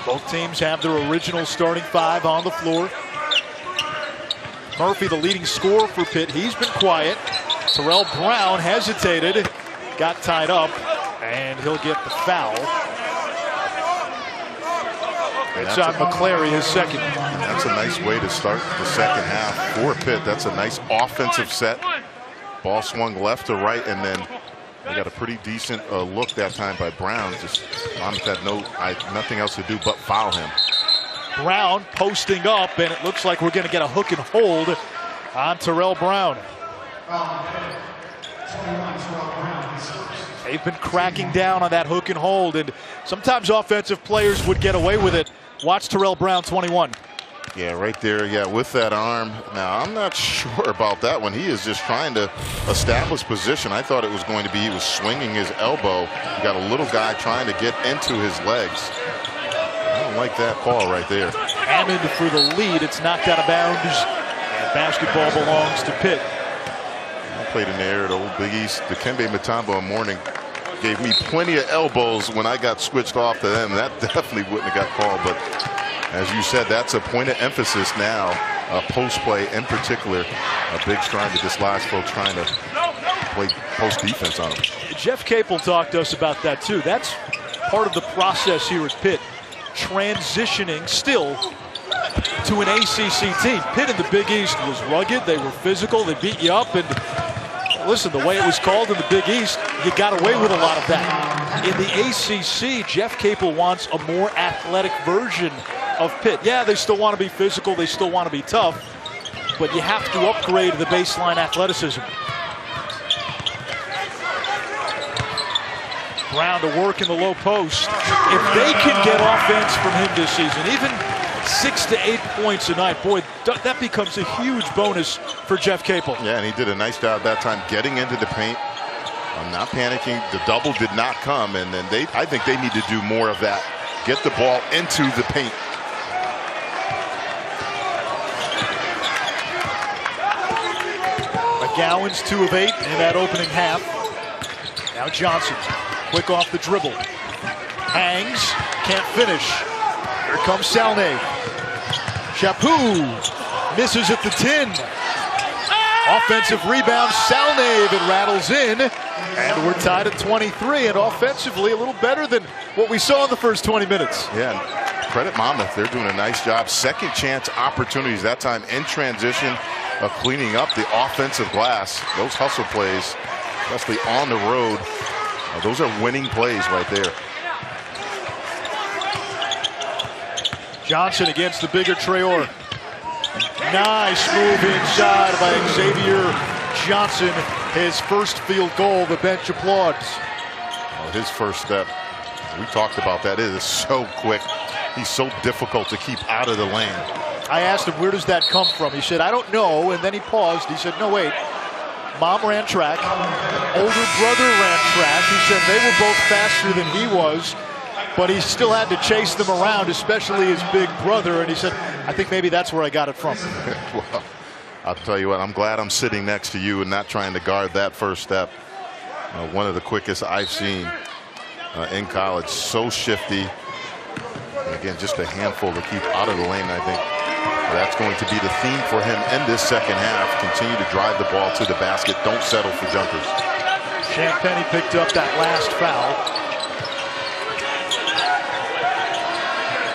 Both teams have their original starting 5 on the floor. Murphy, the leading scorer for Pitt, he's been quiet. Terrell Brown hesitated, got tied up, and he'll get the foul. It's on McClary, his second. That's a nice way to start the second half for Pitt. That's a nice offensive set. Ball swung left to right, and then they got a pretty decent look that time by Brown. Just Monmouth had nothing else to do but foul him. Brown posting up, and it looks like we're going to get a hook and hold on Terrell Brown. They've been cracking down on that hook and hold, and sometimes offensive players would get away with it. Watch Terrell Brown, 21. Yeah, right there, yeah, with that arm. Now, I'm not sure about that one. He is just trying to establish position. I thought it was going to be he was swinging his elbow. You got a little guy trying to get into his legs. I don't like that call right there. Hammond for the lead. It's knocked out of bounds, and basketball belongs to Pitt. I played in the air at Old Big East. Dikembe Mutombo Morning gave me plenty of elbows when I got switched off to them. That definitely wouldn't have got called, but as you said, that's a point of emphasis now, post play in particular. Biggs trying to dislodge folks trying to play post defense on them. Jeff Capel talked to us about that too. That's part of the process here at Pitt, transitioning still to an ACC team. Pitt in the Big East was rugged, they were physical, they beat you up, and listen, the way it was called in the Big East, you got away with a lot of that. In the ACC, Jeff Capel wants a more athletic version of Pitt. Yeah, they still want to be physical, they still want to be tough, but you have to upgrade the baseline athleticism. Brown to work in the low post. If they can get offense from him this season, even 6 to 8 points a night, boy, that becomes a huge bonus for Jeff Capel. Yeah, and he did a nice job that time getting into the paint, I'm not panicking. The double did not come, and then I think they need to do more of that. Get the ball into the paint. McGowan's 2 of 8 in that opening half. Now Johnson, quick off the dribble. Hangs, can't finish. Here comes Salnave. Chaput misses at the 10. Offensive rebound, Salnave, it rattles in. And we're tied at 23, and offensively a little better than what we saw in the first 20 minutes. Yeah, credit Monmouth. They're doing a nice job. Second chance opportunities, that time in transition, of cleaning up the offensive glass. Those hustle plays, especially on the road, those are winning plays right there. Johnson against the bigger Traore. Nice move inside by Xavier Johnson. His first field goal, the bench applauds. His first step, we talked about that. It is so quick. He's so difficult to keep out of the lane. I asked him, where does that come from? He said, I don't know. And then he paused. He said, no, wait. Mom ran track. Older brother ran track. He said they were both faster than he was, but he still had to chase them around, especially his big brother. And he said, I think maybe that's where I got it from. Well, I'll tell you what, I'm glad I'm sitting next to you and not trying to guard that first step. One of the quickest I've seen in college. So shifty. And again, just a handful to keep out of the lane, I think. That's going to be the theme for him in this second half. Continue to drive the ball to the basket. Don't settle for jumpers. Champagny picked up that last foul.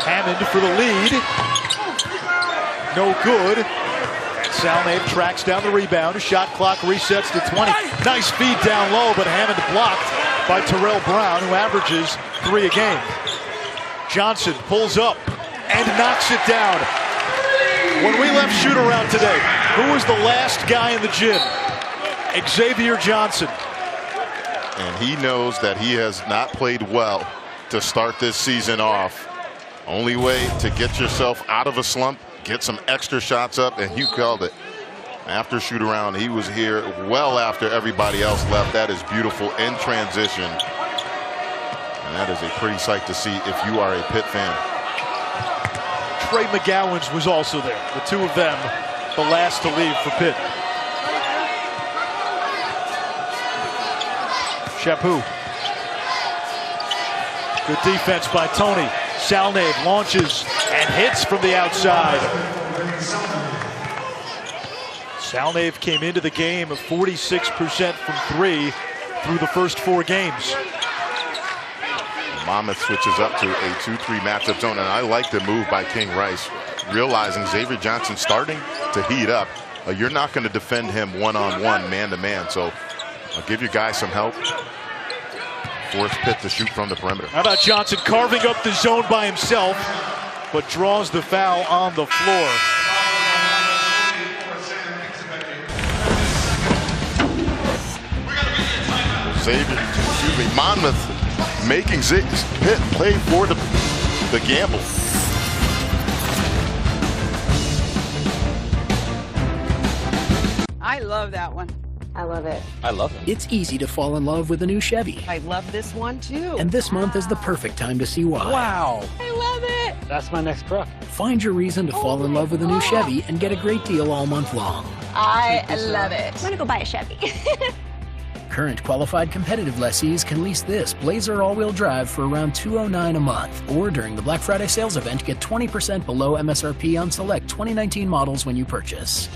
Hammond for the lead. No good. And Salnave tracks down the rebound. Shot clock resets to 20. Nice feed down low, but Hammond blocked by Terrell Brown, who averages 3 a game. Johnson pulls up and knocks it down. When we left shoot around today, who was the last guy in the gym? Xavier Johnson. And he knows that he has not played well to start this season off. Only way to get yourself out of a slump, get some extra shots up, and you called it. After shoot around, he was here well after everybody else left. That is beautiful in transition. And that is a pretty sight to see if you are a Pitt fan. Trey McGowan's was also there. The 2 of them, the last to leave for Pitt. Chaput. Good defense by Tony. Salnave launches and hits from the outside. Salnave came into the game of 46% from 3 through the first 4 games. Monmouth switches up to a 2-3 matchup zone, and I like the move by King Rice, realizing Xavier Johnson starting to heat up. You're not going to defend him one-on-one, man-to-man, so give your guy some help. Force Pitt to shoot from the perimeter. How about Johnson carving up the zone by himself, but draws the foul on the floor. Monmouth making Pitt play for the gamble. I love that one. I love it. I love it. It's easy to fall in love with a new Chevy. I love this one too. And this month is the perfect time to see why. Wow. I love it. That's my next truck. Find your reason to fall in love with a new Chevy and get a great deal all month long. I love it. I'm gonna go buy a Chevy. Current qualified competitive lessees can lease this Blazer all-wheel drive for around $209 a month. Or during the Black Friday sales event, get 20% below MSRP on select 2019 models when you purchase.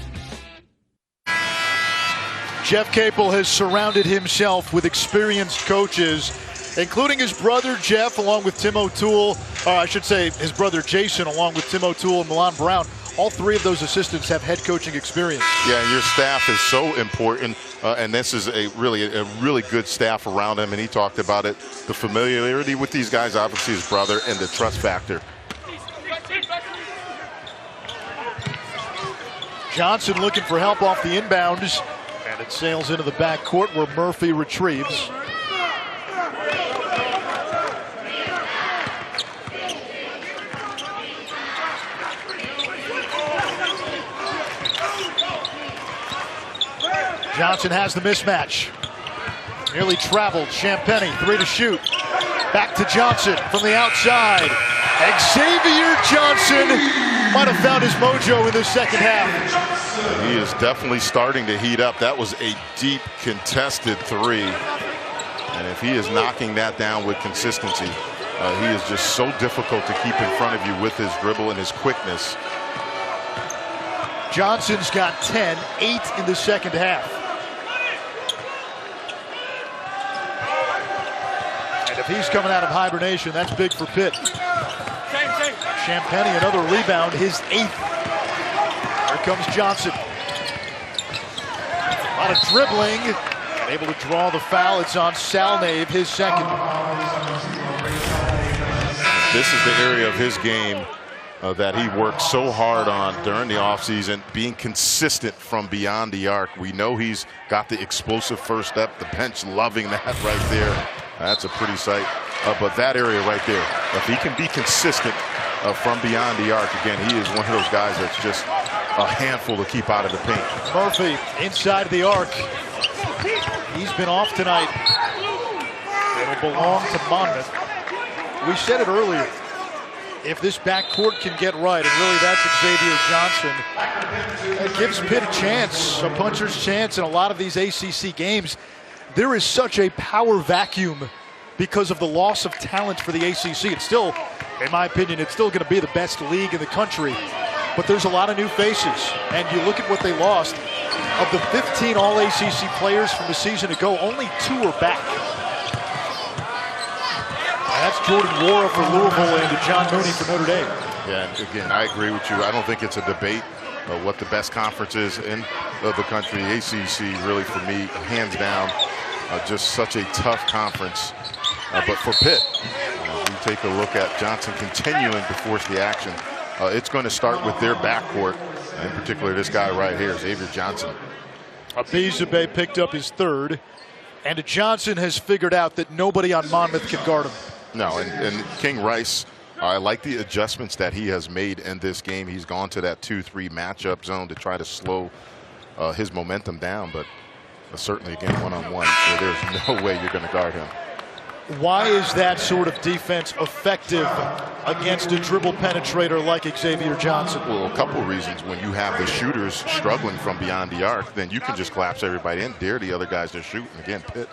Jeff Capel has surrounded himself with experienced coaches, including his brother Jeff, along with Tim O'Toole, or I should say his brother Jason, along with Tim O'Toole and Milan Brown. All 3 of those assistants have head coaching experience. Yeah, and your staff is so important, and this is a really good staff around him, and he talked about it. The familiarity with these guys, obviously his brother, and the trust factor. Johnson looking for help off the inbounds, and it sails into the backcourt where Murphy retrieves. Johnson has the mismatch. Nearly traveled. Champagnie, 3 to shoot. Back to Johnson from the outside. Xavier Johnson might have found his mojo in the second half. He is definitely starting to heat up. That was a deep contested 3. And if he is knocking that down with consistency, he is just so difficult to keep in front of you with his dribble and his quickness. Johnson's got 10, 8 in the second half. And if he's coming out of hibernation, that's big for Pitt. Champagnie, another rebound, his 8th. Here comes Johnson. A lot of dribbling. Able to draw the foul. It's on Salnave, his 2nd. This is the area of his game that he worked so hard on during the offseason, being consistent from beyond the arc. We know he's got the explosive first step. The bench loving that right there. That's a pretty sight. But that area right there, if he can be consistent from beyond the arc, again, he is one of those guys that's just a handful to keep out of the paint. Murphy inside the arc. He's been off tonight. It'll belong to Monmouth. We said it earlier. If this backcourt can get right, and really that's Xavier Johnson, it gives Pitt a chance, a puncher's chance in a lot of these ACC games. There is such a power vacuum because of the loss of talent for the ACC. It's still, in my opinion, it's still going to be the best league in the country. But there's a lot of new faces. And you look at what they lost. Of the 15 All-ACC players from the season ago, only 2 are back. And that's Jordan Wara for Louisville and John Mooney for Notre Dame. Yeah, and again, I agree with you. I don't think it's a debate of what the best conference is in the country. ACC, really, for me, hands down, just such a tough conference. But for Pitt, we take a look at Johnson continuing to force the action. It's going to start with their backcourt, in particular this guy right here, Xavier Johnson. Abizabe picked up his 3rd, and Johnson has figured out that nobody on Monmouth can guard him. No, and King Rice, I like the adjustments that he has made in this game. He's gone to that 2-3 matchup zone to try to slow his momentum down, but certainly, again, one-on-one, there's no way you're going to guard him. Why is that sort of defense effective against a dribble penetrator like Xavier Johnson? Well, a couple of reasons. When you have the shooters struggling from beyond the arc, then you can just collapse everybody in, dare the other guys to shoot. And again, Pitt,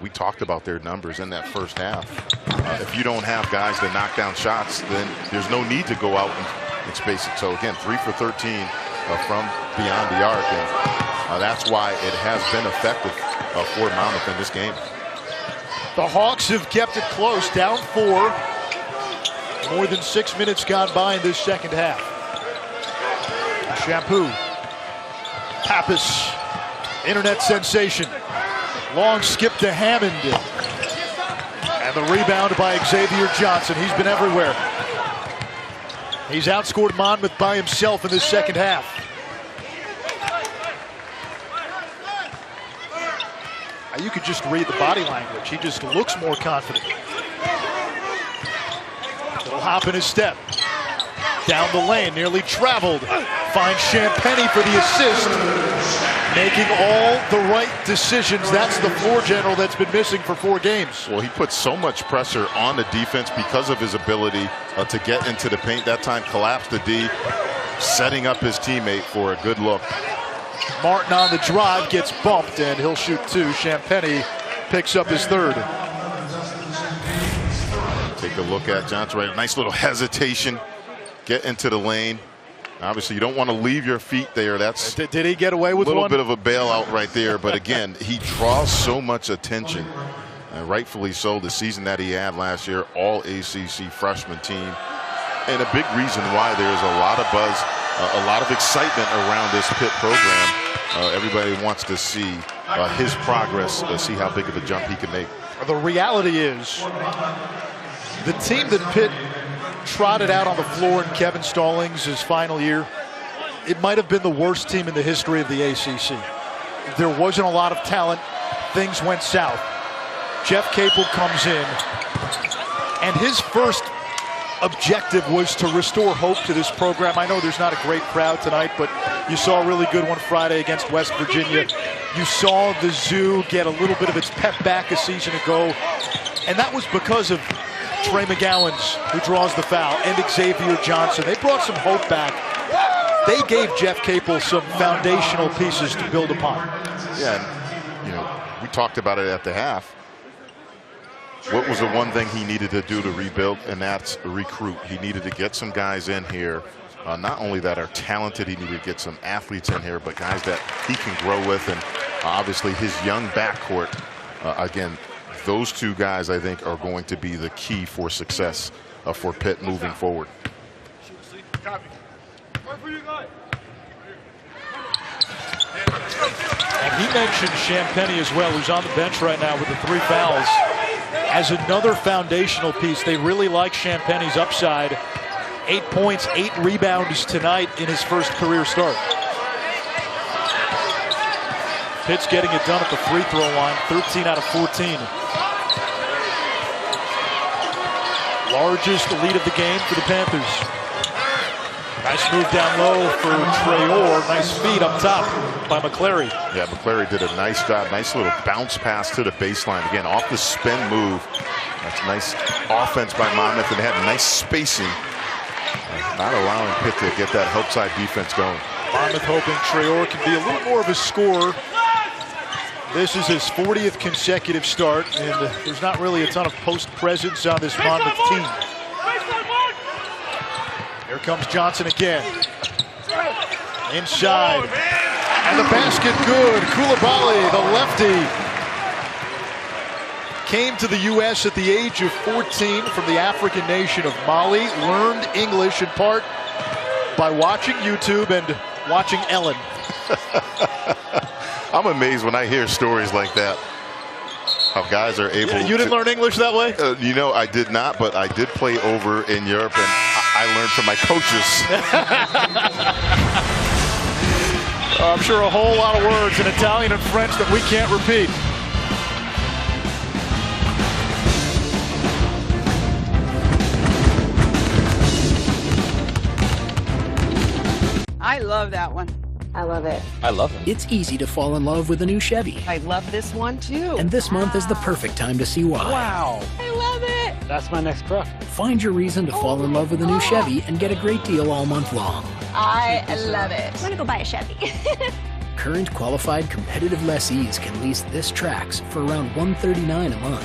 we talked about their numbers in that first half. If you don't have guys to knock down shots, then there's no need to go out and space it. So again, 3 for 13 from beyond the arc, and that's why it has been effective for Monmouth in this game. The Hawks have kept it close, down 4. More than 6 minutes gone by in this second half. Shampoo. Pappas. Internet sensation. Long skip to Hammond. And the rebound by Xavier Johnson. He's been everywhere. He's outscored Monmouth by himself in this second half. You could just read the body language. He just looks more confident. Little hop in his step. Down the lane, nearly traveled. Finds Champagnie for the assist. Making all the right decisions. That's the floor general that's been missing for 4 games. Well, he puts so much pressure on the defense because of his ability to get into the paint. That time collapsed the D, setting up his teammate for a good look. Martin on the drive gets bumped, and he'll shoot 2. Champagnie picks up his 3rd. Take a look at Johnson. Right, nice little hesitation. Get into the lane. Obviously, you don't want to leave your feet there. That's did he get away with a little one? bit of a bailout right there. But again, he draws so much attention, and rightfully so. The season that he had last year, all ACC freshman team, and a big reason why there's a lot of buzz. A lot of excitement around this Pitt program. Everybody wants to see his progress, see how big of a jump he can make. The reality is, the team that Pitt trotted out on the floor in Kevin Stallings' his final year, it might have been the worst team in the history of the ACC. There wasn't a lot of talent. Things went south. Jeff Capel comes in, and his first objective was to restore hope to this program. I know there's not a great crowd tonight, but you saw a really good one Friday against West Virginia. You saw the Zoo get a little bit of its pep back a season ago, and that was because of Trey McGowan's, who draws the foul, and Xavier Johnson. They brought some hope back. They gave Jeff Capel some foundational pieces to build upon. Yeah, and, we talked about it at the half. What was the one thing he needed to do to rebuild? And that's recruit. He needed to get some guys in here, not only that are talented, he needed to get some athletes in here, but guys that he can grow with. And obviously his young backcourt, again, those two guys I think are going to be the key for success for Pitt moving forward. And he mentioned Champagnie as well, who's on the bench right now with the 3 fouls, as another foundational piece. They really like Champagnie's upside. 8 points, 8 rebounds tonight in his first career start. Pitt's getting it done at the free throw line, 13 out of 14. Largest lead of the game for the Panthers. Nice move down low for Traore. Nice feed up top by McClary. Yeah, McClary did a nice job. Nice little bounce pass to the baseline. Again, off the spin move. That's nice offense by Monmouth, and they had nice spacing. Not allowing Pitt to get that help side defense going. Monmouth hoping Traore can be a little more of a scorer. This is his 40th consecutive start, and there's not really a ton of post presence on this Monmouth team. Here comes Johnson again. Inside. And the basket good. Koulibaly, the lefty, came to the U.S. at the age of 14 from the African nation of Mali. Learned English in part by watching YouTube and watching Ellen. I'm amazed when I hear stories like that. How guys are able You didn't learn English that way? I did not, but I did play over in Europe, and I learned from my coaches. I'm sure a whole lot of words in Italian and French that we can't repeat. I love that one. I love it. I love it. It's easy to fall in love with a new Chevy. I love this one too. And this month is the perfect time to see why. Wow. I love it. That's my next truck. Find your reason to fall in love with a new Chevy and get a great deal all month long. I love it. I'm gonna go buy a Chevy. Current qualified competitive lessees can lease this Trax for around $139 a month.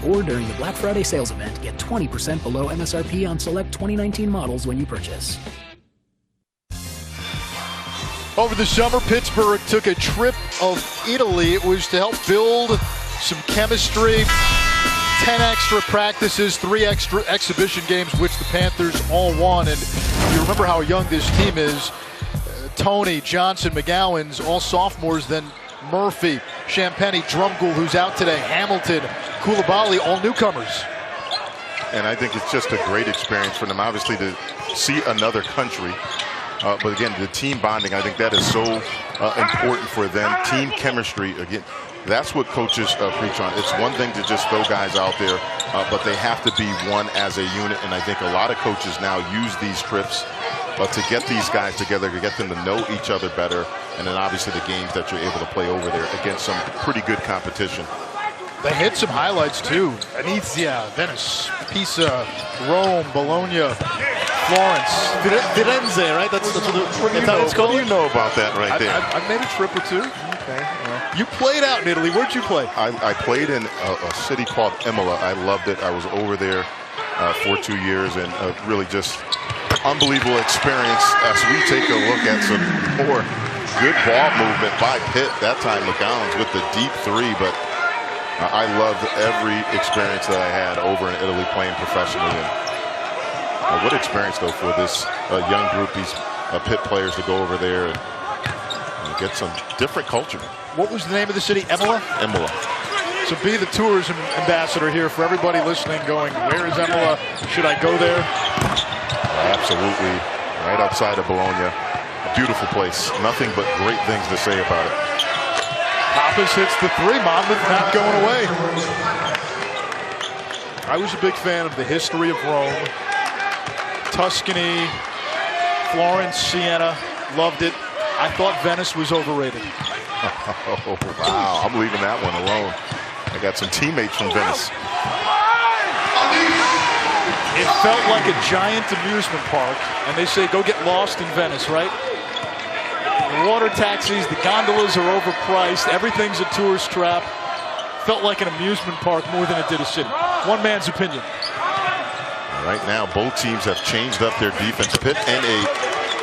Or during the Black Friday sales event, get 20% below MSRP on select 2019 models when you purchase. Over the summer, Pittsburgh took a trip of Italy. It was to help build some chemistry. 10 extra practices, 3 extra exhibition games, which the Panthers all won. And you remember how young this team is. Tony, Johnson, McGowan's, all sophomores, then Murphy, Champagnie, Drumgoole, who's out today, Hamilton, Koulibaly, all newcomers. And I think it's just a great experience for them, obviously, to see another country. But again, the team bonding, I think that is so important for them. Team chemistry, again, that's what coaches preach on. It's one thing to just throw guys out there, but they have to be one as a unit. And I think a lot of coaches now use these trips to get these guys together, to get them to know each other better. And then obviously the games that you're able to play over there against some pretty good competition. They hit some highlights too. Venezia, Venice, Pisa, Rome, Bologna, Florence, Firenze, right? That's what it's called. You know about that right there. I've made a trip or two. Okay. Well. You played out in Italy. Where'd you play? I played in a city called Imola. I loved it. I was over there for 2 years, and really just unbelievable experience as we take a look at some more good ball movement by Pitt. That time McGowan's with the deep 3, but I loved every experience that I had over in Italy playing professionally. And what experience, though, for this young group, these Pitt players to go over there and get some different culture. What was the name of the city? Imola? Imola. So be the tourism ambassador here for everybody listening going, where is Imola? Should I go there? Absolutely. Right outside of Bologna. A beautiful place. Nothing but great things to say about it. Pappas hits the 3. Monmouth not going away. I was a big fan of the history of Rome. Tuscany, Florence, Siena. Loved it. I thought Venice was overrated. Oh, wow. I'm leaving that one alone. I got some teammates from Venice. It felt like a giant amusement park, and they say go get lost in Venice, right? The water taxis, the gondolas are overpriced, everything's a tourist trap. Felt like an amusement park more than it did a city. One man's opinion. Right now, both teams have changed up their defense. Pitt in a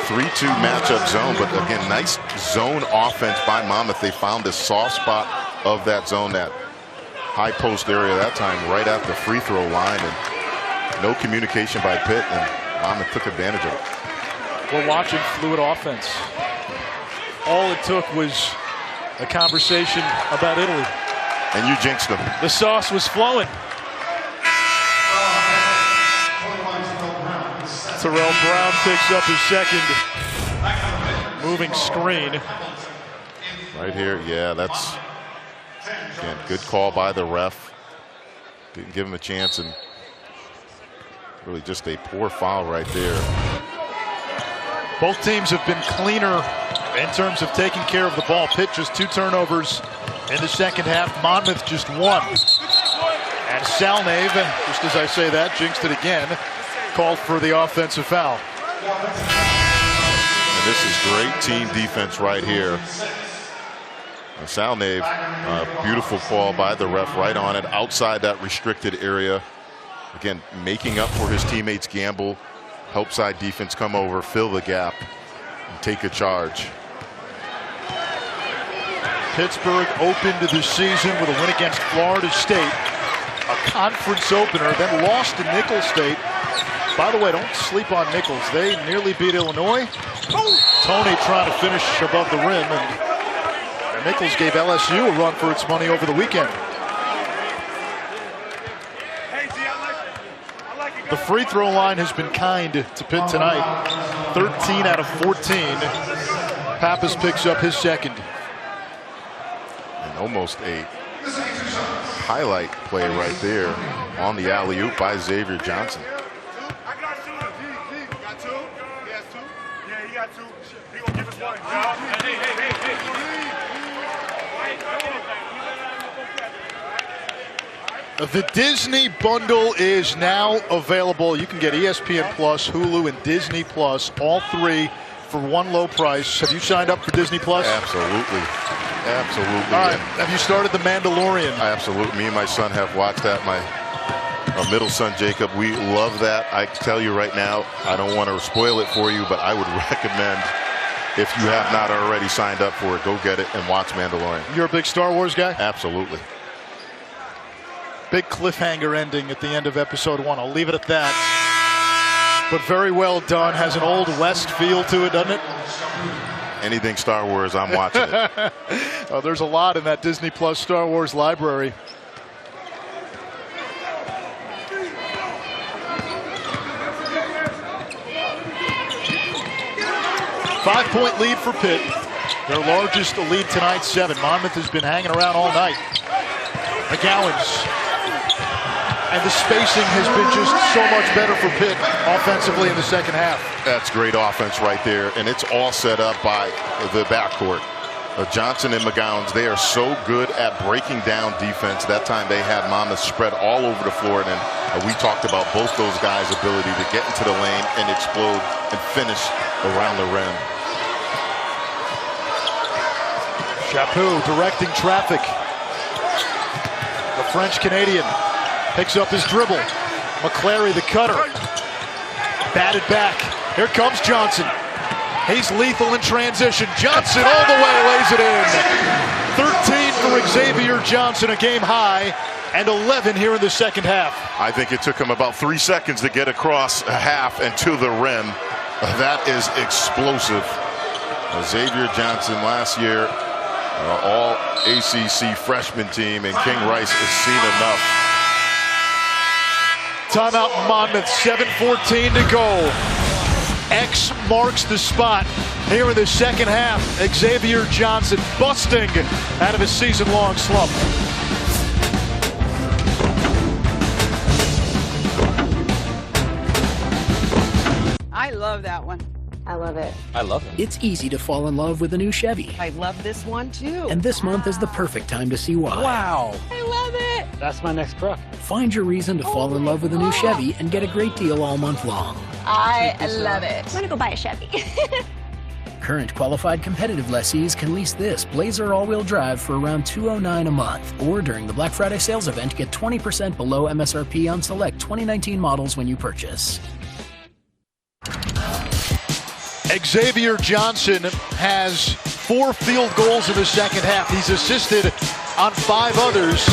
3-2 matchup zone, but again, nice zone offense by Monmouth. They found the soft spot of that zone, that high post area that time, right at the free throw line, and no communication by Pitt, and Monmouth took advantage of it. We're watching fluid offense. All it took was a conversation about Italy. And you jinxed them. The sauce was flowing. Terrell Brown picks up his second moving screen. Right here, yeah, that's, again, good call by the ref. Didn't give him a chance, and really just a poor foul right there. Both teams have been cleaner in terms of taking care of the ball. Pitt just 2 turnovers in the second half. Monmouth just 1. And Salnave, just as I say that, jinxed it again, called for the offensive foul. And this is great team defense right here. And Salnave, beautiful call by the ref right on it, outside that restricted area. Again, making up for his teammates' gamble. Help side defense come over, fill the gap, and take a charge. Pittsburgh opened the season with a win against Florida State, a conference opener, then lost to Nicholls State. By the way, don't sleep on Nicholls. They nearly beat Illinois. Tony trying to finish above the rim, and Nicholls gave LSU a run for its money over the weekend. The free throw line has been kind to Pitt tonight. 13 out of 14. Pappas picks up his second. And almost a highlight play right there on the alley-oop by Xavier Johnson. The Disney bundle is now available. You can get ESPN Plus, Hulu, and Disney Plus, all 3 for one low price. Have you signed up for Disney Plus? Absolutely. Absolutely. All right. Have you started The Mandalorian? Absolutely. Me and my son have watched that. My middle son, Jacob, we love that. I tell you right now, I don't want to spoil it for you, but I would recommend, if you have not already signed up for it, go get it and watch Mandalorian. You're a big Star Wars guy? Absolutely. Big cliffhanger ending at the end of episode 1. I'll leave it at that. But very well done. Has an old West feel to it, doesn't it? Anything Star Wars, I'm watching it. Oh, there's a lot in that Disney Plus Star Wars library. Five-point lead for Pitt. Their largest lead tonight, 7. Monmouth has been hanging around all night. McGowan's. And the spacing has been just so much better for Pitt offensively in the second half. That's great offense right there, and it's all set up by the backcourt. Johnson and McGowan's, they are so good at breaking down defense. That time they had Monmouth spread all over the floor, and we talked about both those guys' ability to get into the lane and explode and finish around the rim. Chaput directing traffic. The French-Canadian picks up his dribble. McClary, the cutter. Batted back. Here comes Johnson. He's lethal in transition. Johnson all the way lays it in. 13 for Xavier Johnson, a game high, and 11 here in the second half. I think it took him about 3 seconds to get across a half and to the rim. That is explosive. Xavier Johnson last year, all ACC freshman team, and King Rice has seen enough. Timeout Monmouth, 7:14 to go. X marks the spot here in the second half. Xavier Johnson busting out of his season-long slump. I love that one. I love it. I love it. It's easy to fall in love with a new Chevy. I love this one too. And this month is the perfect time to see why. Wow. I love it. That's my next truck. Find your reason to fall in love with a new Chevy and get a great deal all month long. I love it. I'm gonna go buy a Chevy. Current qualified competitive lessees can lease this Blazer all-wheel drive for around $209 a month. Or during the Black Friday sales event, get 20% below MSRP on select 2019 models when you purchase. Xavier Johnson has 4 field goals in the second half. He's assisted on 5 others.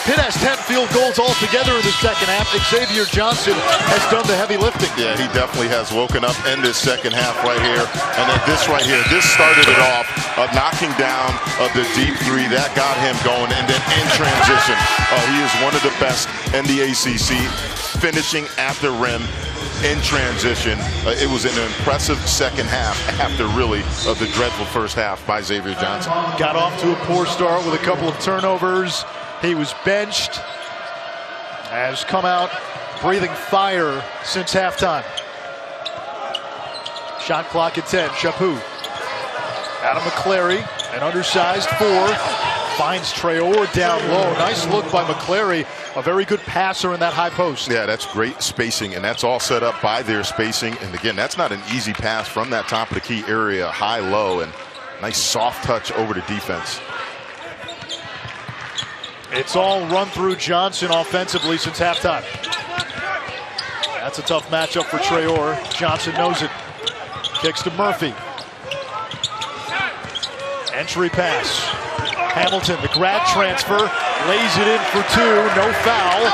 Pitt has 10 field goals altogether in the second half. Xavier Johnson has done the heavy lifting. Yeah, he definitely has woken up in this second half right here. And then this right here, this started it off, knocking down the deep 3. That got him going. And then in transition, he is one of the best in the ACC, finishing at the rim in transition. It was an impressive second half after really the dreadful first half by Xavier Johnson. Got off to a poor start with a couple of turnovers. He was benched, has come out breathing fire since halftime. Shot clock at 10. Chaput. Adam McClary, an undersized 4, finds Traore down low. Nice look by McClary, a very good passer in that high post. Yeah, that's great spacing, and that's all set up by their spacing. And again, that's not an easy pass from that top of the key area, high-low, and nice soft touch over the defense. It's all run through Johnson offensively since halftime. That's a tough matchup for Traore. Johnson knows it. Kicks to Murphy. Entry pass. Hamilton, the grad transfer, lays it in for 2. No foul.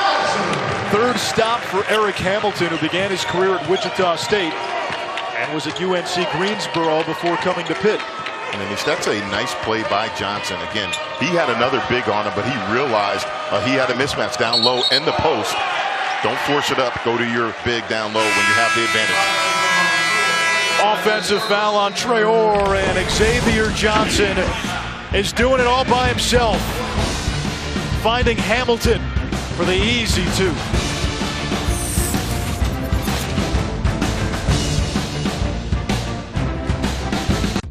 Third stop for Eric Hamilton, who began his career at Wichita State and was at UNC Greensboro before coming to Pitt. And that's a nice play by Johnson. Again, he had another big on him, but he realized he had a mismatch down low in the post. Don't force it up. Go to your big down low when you have the advantage. Offensive foul on Traore, and Xavier Johnson is doing it all by himself. Finding Hamilton for the easy 2.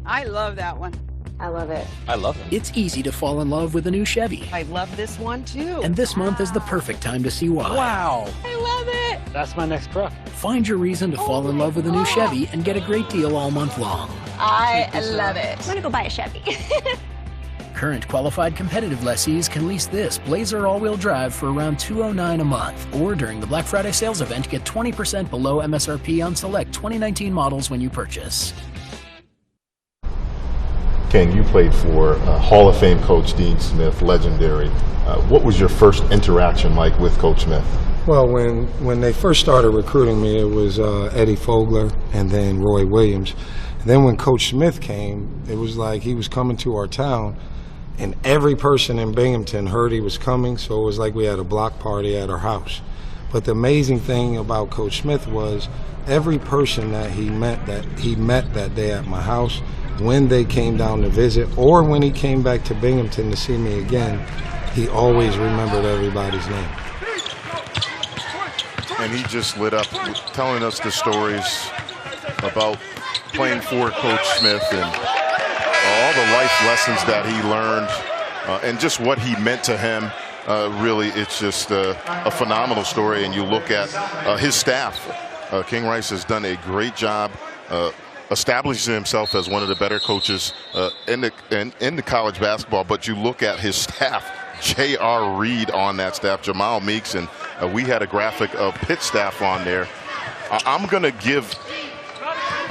I love that one. I love it. I love it. It's easy to fall in love with a new Chevy. I love this one too. And this month is the perfect time to see why. Wow. I love it. That's my next truck. Find your reason to fall in love with a new Chevy and get a great deal all month long. I love it. I'm gonna go buy a Chevy. Current qualified competitive lessees can lease this Blazer all-wheel drive for around $209 a month. Or during the Black Friday sales event, get 20% below MSRP on select 2019 models when you purchase. King, you played for Hall of Fame coach Dean Smith, legendary. What was your first interaction like with Coach Smith? Well, when they first started recruiting me, it was Eddie Fogler and then Roy Williams. And then when Coach Smith came, it was like he was coming to our town, and every person in Binghamton heard he was coming, so it was like we had a block party at our house. But the amazing thing about Coach Smith was every person that he met that day at my house, when they came down to visit or when he came back to Binghamton to see me again, he always remembered everybody's name. And he just lit up telling us the stories about playing for Coach Smith and all the life lessons that he learned and just what he meant to him. Really, it's just a phenomenal story. And you look at his staff. King Rice has done a great job establishing himself as one of the better coaches in the college basketball. But you look at his staff, J.R. Reed on that staff, Jamal Meeks, and we had a graphic of Pitt staff on there. I'm going to give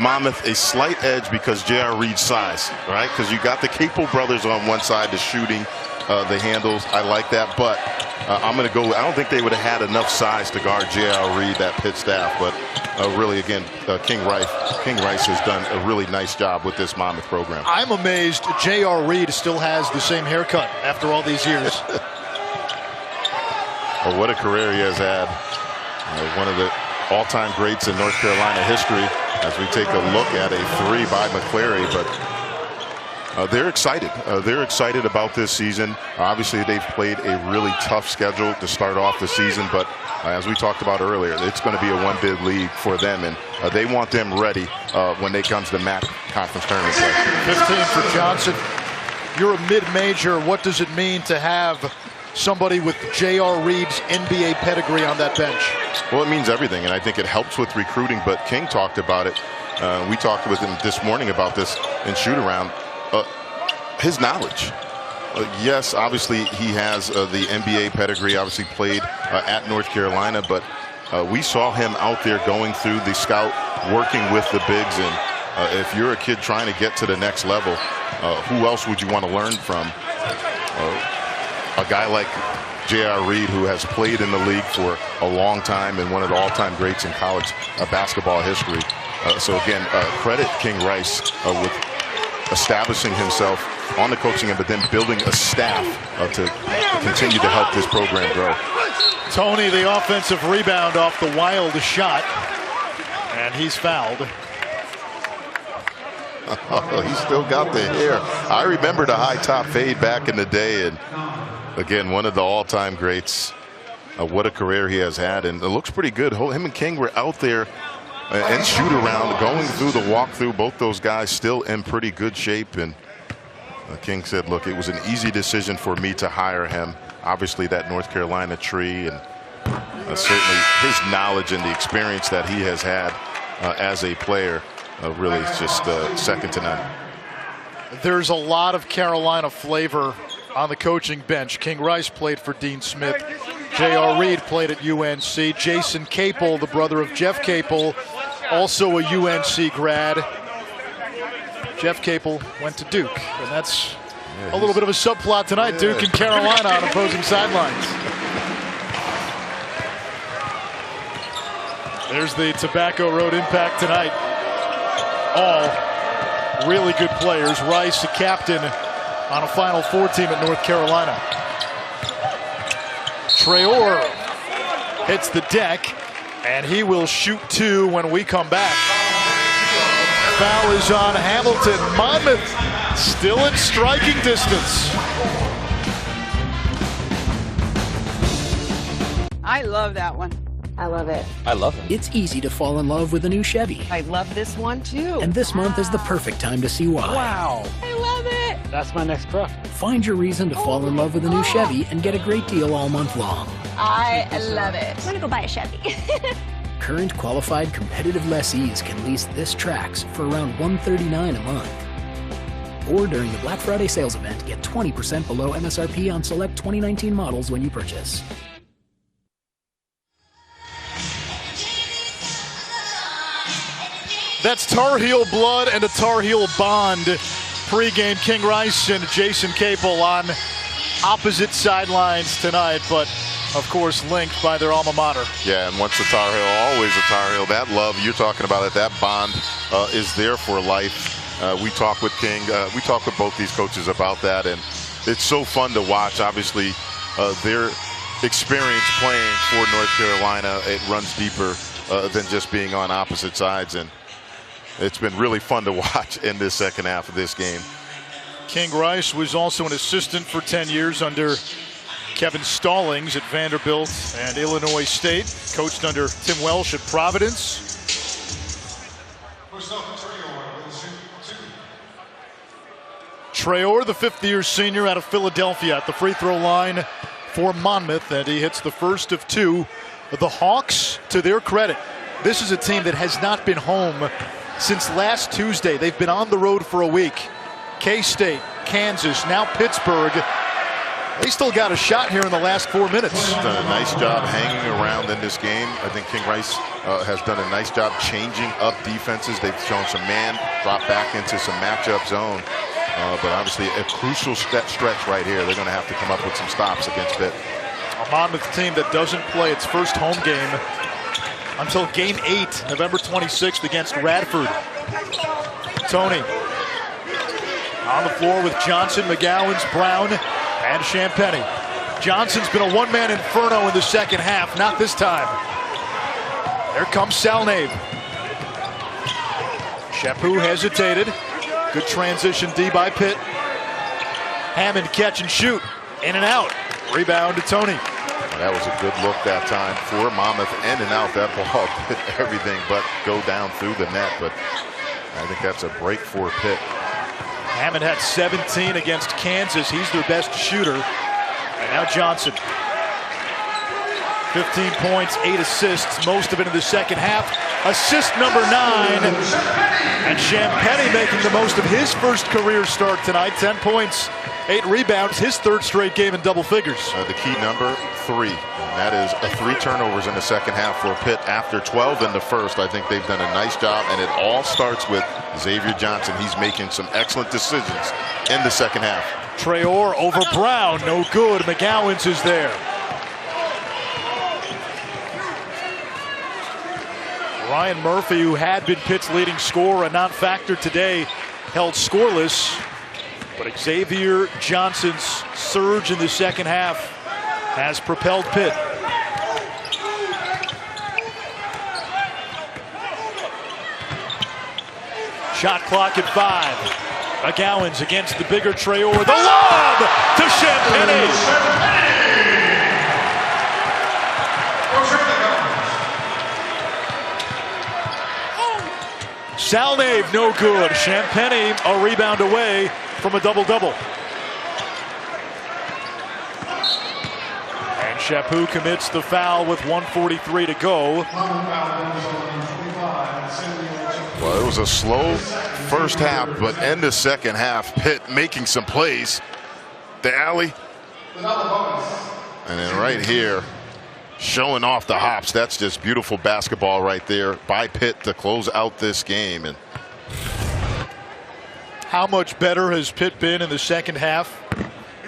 Monmouth a slight edge because J.R. Reed's size, right? Because you got the Capel brothers on one side, the shooting, the handles. I like that, but I'm going to go. I don't think they would have had enough size to guard J.R. Reed, that Pitt staff. But really, again, King Rice has done a really nice job with this Monmouth program. I'm amazed J.R. Reed still has the same haircut after all these years. Well, what a career he has had. One of the all-time greats in North Carolina history as we take a look at a 3 by McClary. But they're excited. They're excited about this season. Obviously, they've played a really tough schedule to start off the season, but as we talked about earlier, it's going to be a one-bid league for them, and they want them ready when they come to the MAC conference tournament play. 15 for Johnson. You're a mid-major. What does it mean to have somebody with J.R. Reed's NBA pedigree on that bench? Well, it means everything, and I think it helps with recruiting, but King talked about it. We talked with him this morning about this in shoot-around. His knowledge. Yes, obviously he has the NBA pedigree, obviously played at North Carolina, but we saw him out there going through the scout, working with the bigs, and if you're a kid trying to get to the next level, who else would you want to learn from? A guy like J.R. Reed, who has played in the league for a long time and one of the all-time greats in college basketball history. So again, credit King Rice with establishing himself on the coaching end, but then building a staff to continue to help this program grow. Tony, the offensive rebound off the wild shot, and he's fouled. He's still got the hair. I remember the high top fade back in the day, and again, one of the all-time greats. What a career he has had, and it looks pretty good. Him and King were out there and shoot around, going through the walkthrough. Both those guys still in pretty good shape, and King said, look, it was an easy decision for me to hire him. Obviously that North Carolina tree, and certainly his knowledge and the experience that he has had as a player really is just second to none. There's a lot of Carolina flavor on the coaching bench. King Rice played for Dean Smith. J.R. Reed played at UNC. Jason Capel, the brother of Jeff Capel, also a UNC grad. Jeff Capel went to Duke, and that's a little bit of a subplot tonight. Duke and Carolina on opposing sidelines. There's the Tobacco Road impact tonight. All really good players. Rice, a captain on a Final Four team at North Carolina. Traore hits the deck, and he will shoot two when we come back. Foul is on Hamilton. Monmouth still in striking distance. I love that one. I love it. I love it. It's easy to fall in love with a new Chevy. I love this one too. And this month is the perfect time to see why. Wow. I love it. That's my next truck. Find your reason to fall in love with a new Chevy and get a great deal all month long. I love it. I'm gonna go buy a Chevy. Current qualified competitive lessees can lease this Trax for around $139 a month. Or during the Black Friday sales event, get 20% below MSRP on select 2019 models when you purchase. That's Tar Heel blood and a Tar Heel bond. Pre-game, King Rice and Jason Capel on opposite sidelines tonight, but of course linked by their alma mater. Yeah, and once a Tar Heel, always a Tar Heel. That love, you're talking about it, that bond is there for life. We talk with King, we talk with both these coaches about that, and it's so fun to watch. Obviously, their experience playing for North Carolina, it runs deeper than just being on opposite sides, and it's been really fun to watch in this second half of this game. King Rice was also an assistant for 10 years under Kevin Stallings at Vanderbilt and Illinois State. Coached under Tim Welsh at Providence. Traore, the fifth-year senior out of Philadelphia, at the free throw line for Monmouth, and he hits the first of two. The Hawks, to their credit, this is a team that has not been home since last Tuesday. They've been on the road for a week. K-State, Kansas, now Pittsburgh. They still got a shot here in the last 4 minutes. Done a nice job hanging around in this game. I think King Rice has done a nice job changing up defenses. They've shown some man, dropped back into some matchup zone. But obviously a crucial stretch right here. They're going to have to come up with some stops against Pitt. A Monmouth team that doesn't play its first home game until game 8, November 26th against Radford. Tony on the floor with Johnson, McGowens, Brown, and Champagny. Johnson's been a one-man inferno in the second half. Not this time. There comes Salnave. Chaput hesitated. Good transition D by Pitt. Hammond catch and shoot. In and out. Rebound to Tony. That was a good look that time for Monmouth. In and out. That ball did everything but go down through the net. But I think that's a break for Pitt. Hammond had 17 against Kansas. He's their best shooter. And now Johnson. 15 points, 8 assists, most of it in the second half. Assist number 9. And Champagny making the most of his first career start tonight. 10 points, 8 rebounds, his third straight game in double figures. The key number 3. And that is 3 turnovers in the second half for Pitt after 12 in the first. I think they've done a nice job, and it all starts with Xavier Johnson. He's making some excellent decisions in the second half. Traore over Brown, no good. McGowan's is there. Ryan Murphy, who had been Pitt's leading scorer, a non-factor today, held scoreless. But Xavier Johnson's surge in the second half has propelled Pitt. Shot clock at 5. McGowan's against the bigger Traore. The lob to Champagny. Salnave, no good. Champagny a rebound away from a double-double. And Chaput commits the foul with 1:43 to go. Well, it was a slow first half, but in the second half, Pitt making some plays. The alley. And then right here, showing off the hops. That's just beautiful basketball right there by Pitt to close out this game. And how much better has Pitt been in the second half?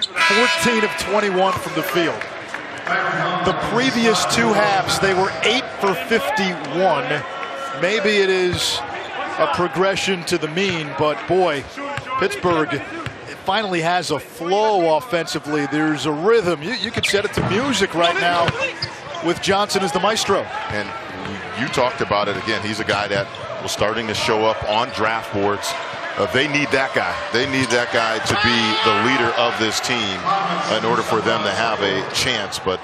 14 of 21 from the field. The previous 2 halves, they were 8 for 51. Maybe it is a progression to the mean, but boy, Pittsburgh finally has a flow offensively. There's a rhythm. You could set it to music right now with Johnson as the maestro. And you talked about it again. He's a guy that was starting to show up on draft boards. They need that guy. They need that guy to be the leader of this team in order for them to have a chance. But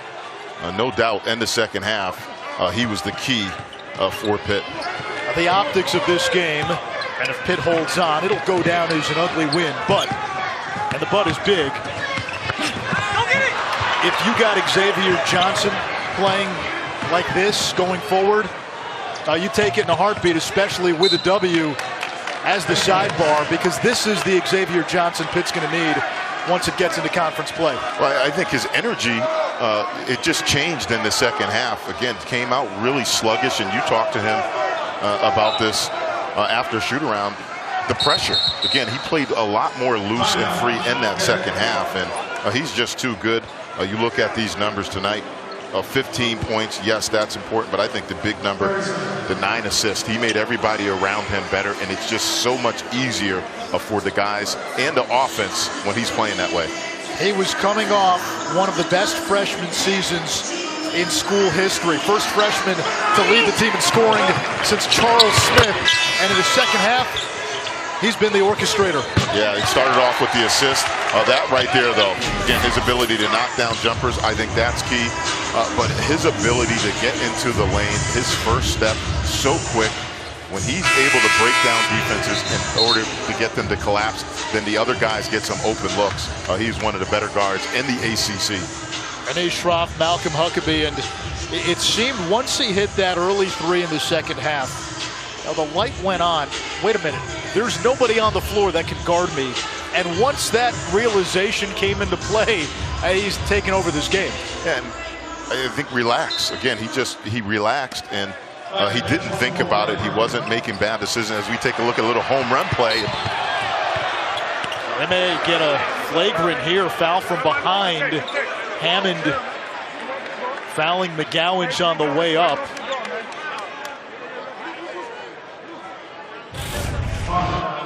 no doubt in the second half, he was the key for Pitt. The optics of this game, and if Pitt holds on, it'll go down as an ugly win. But, and the but is big, if you got Xavier Johnson playing like this going forward, you take it in a heartbeat, especially with a W as the sidebar, because this is the Xavier Johnson Pitt's going to need once it gets into conference play. Well, I think his energy, it just changed in the second half. Again, came out really sluggish, and you talked to him about this after shoot-around. The pressure. Again, he played a lot more loose and free in that second half, and he's just too good. You look at these numbers tonight. 15 points, yes, that's important, but I think the big number, the 9 assists, he made everybody around him better, and it's just so much easier for the guys and the offense when he's playing that way. He was coming off one of the best freshman seasons in school history. First freshman to lead the team in scoring since Charles Smith, and in the second half, he's been the orchestrator. Yeah, he started off with the assist. That right there, though, again, his ability to knock down jumpers, I think that's key. But his ability to get into the lane, his first step, so quick. When he's able to break down defenses in order to get them to collapse, then the other guys get some open looks. He's one of the better guards in the ACC. Rene Schroff, Malcolm Huckabee, and it seemed once he hit that early 3 in the second half, now the light went on. Wait a minute, there's nobody on the floor that can guard me. And once that realization came into play, he's taken over this game. And I think relax. Again, he relaxed, and he didn't think about it. He wasn't making bad decisions. As we take a look at a little home run play. They may get a flagrant here, foul from behind. Hammond fouling McGowan's on the way up.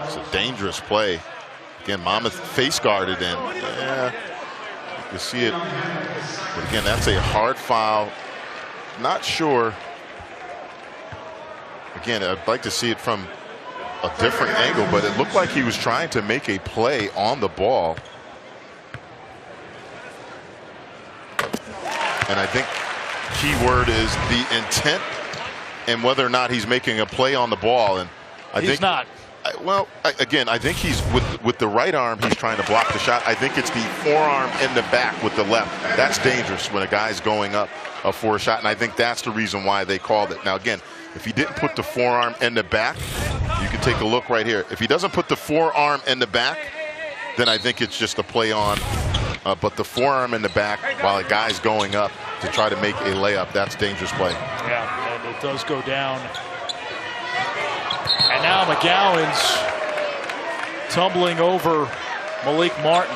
It's a dangerous play. Again, Monmouth face guarded, and yeah, you can see it. But again, that's a hard foul. Not sure. Again, I'd like to see it from a different angle, but it looked like he was trying to make a play on the ball. And I think key word is the intent and whether or not he's making a play on the ball. And he's not. Well, again, I think he's with the right arm, he's trying to block the shot. I think it's the forearm in the back with the left. That's dangerous when a guy's going up for a shot, and I think that's the reason why they called it. Now, again, if he didn't put the forearm in the back, you can take a look right here. If he doesn't put the forearm in the back, then I think it's just a play on. But the forearm in the back while a guy's going up to try to make a layup, that's dangerous play. Yeah, and it does go down. And now McGowan's tumbling over Malik Martin.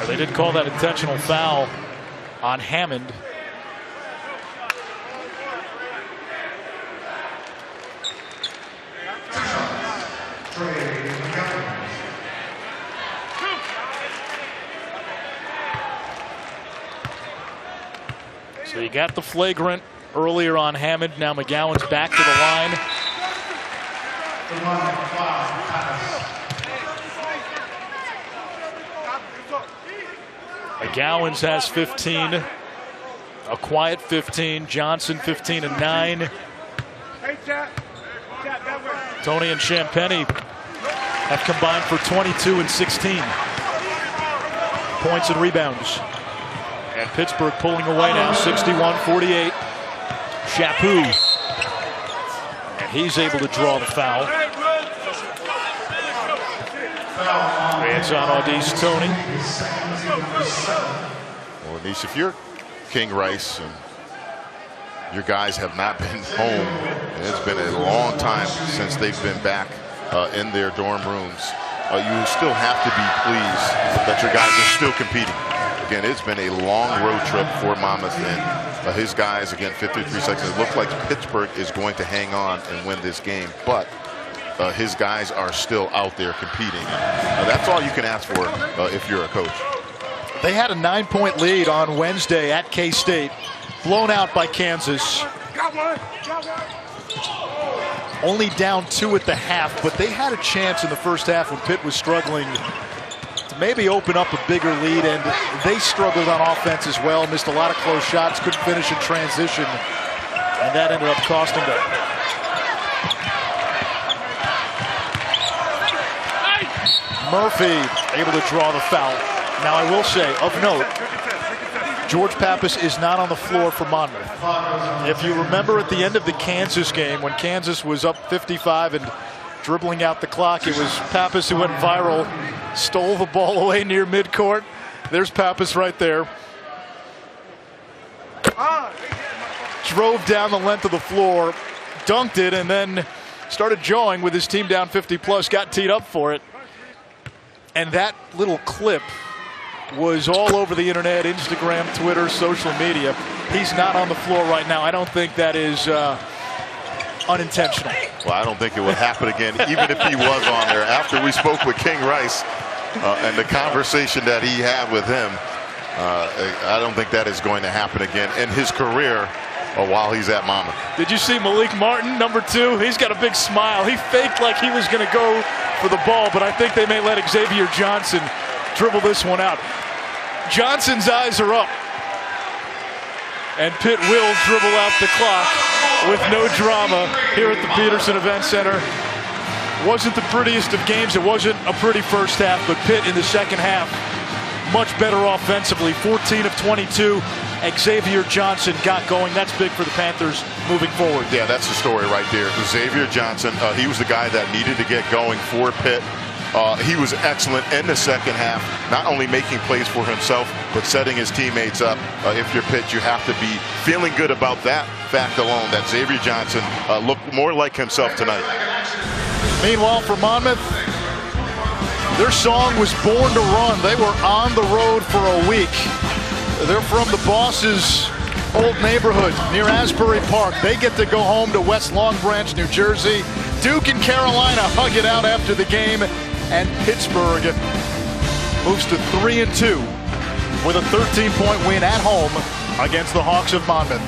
They did call that intentional foul on Hammond. So you got the flagrant earlier on Hammond. Now McGowan's back to the line. McGowan's has 15. A quiet 15. Johnson 15 and 9. Tony and Champagny have combined for 22 and 16 points and rebounds. And Pittsburgh pulling away now, 61-48. Chaput. And he's able to draw the foul. It's on Audice Tony. Well, Audice, if you're King Rice and your guys have not been home, and it's been a long time since they've been back in their dorm rooms, you still have to be pleased that your guys are still competing. Again, it's been a long road trip for Monmouth, and his guys, again, 53 seconds. It looks like Pittsburgh is going to hang on and win this game, but his guys are still out there competing. That's all you can ask for if you're a coach. They had a 9-point lead on Wednesday at K-State, blown out by Kansas. Only down 2 at the half, but they had a chance in the first half when Pitt was struggling to maybe open up a bigger lead, and they struggled on offense as well, missed a lot of close shots, couldn't finish in transition, and that ended up costing them. Murphy able to draw the foul. Now I will say, of note, George Pappas is not on the floor for Monmouth. If you remember at the end of the Kansas game, when Kansas was up 55 and dribbling out the clock, it was Pappas who went viral, stole the ball away near midcourt. There's Pappas right there. Drove down the length of the floor, dunked it, and then started jawing with his team down 50 plus, got teed up for it. And that little clip was all over the internet, Instagram, Twitter, social media. He's not on the floor right now. I don't think that is unintentional. Well, I don't think it would happen again, even if he was on there. After we spoke with King Rice and the conversation that he had with him, I don't think that is going to happen again in his career while he's at Monmouth. Did you see Malik Martin, number 2? He's got a big smile. He faked like he was going to go for the ball, but I think they may let Xavier Johnson dribble this one out. Johnson's eyes are up, and Pitt will dribble out the clock with no drama here at the Peterson Event Center. Wasn't the prettiest of games. It wasn't a pretty first half, but Pitt in the second half much better offensively. 14 of 22. Xavier Johnson got going. That's big for the Panthers moving forward. Yeah, that's the story right there. Xavier Johnson, he was the guy that needed to get going for Pitt. He was excellent in the second half, not only making plays for himself, but setting his teammates up. If you're Pitt, you have to be feeling good about that fact alone, that Xavier Johnson looked more like himself tonight. Meanwhile, for Monmouth, their song was Born to Run. They were on the road for a week. They're from the Boss's old neighborhood near Asbury Park. They get to go home to West Long Branch, New Jersey. Duke and Carolina hug it out after the game. And Pittsburgh moves to 3-2 with a 13-point win at home against the Hawks of Monmouth.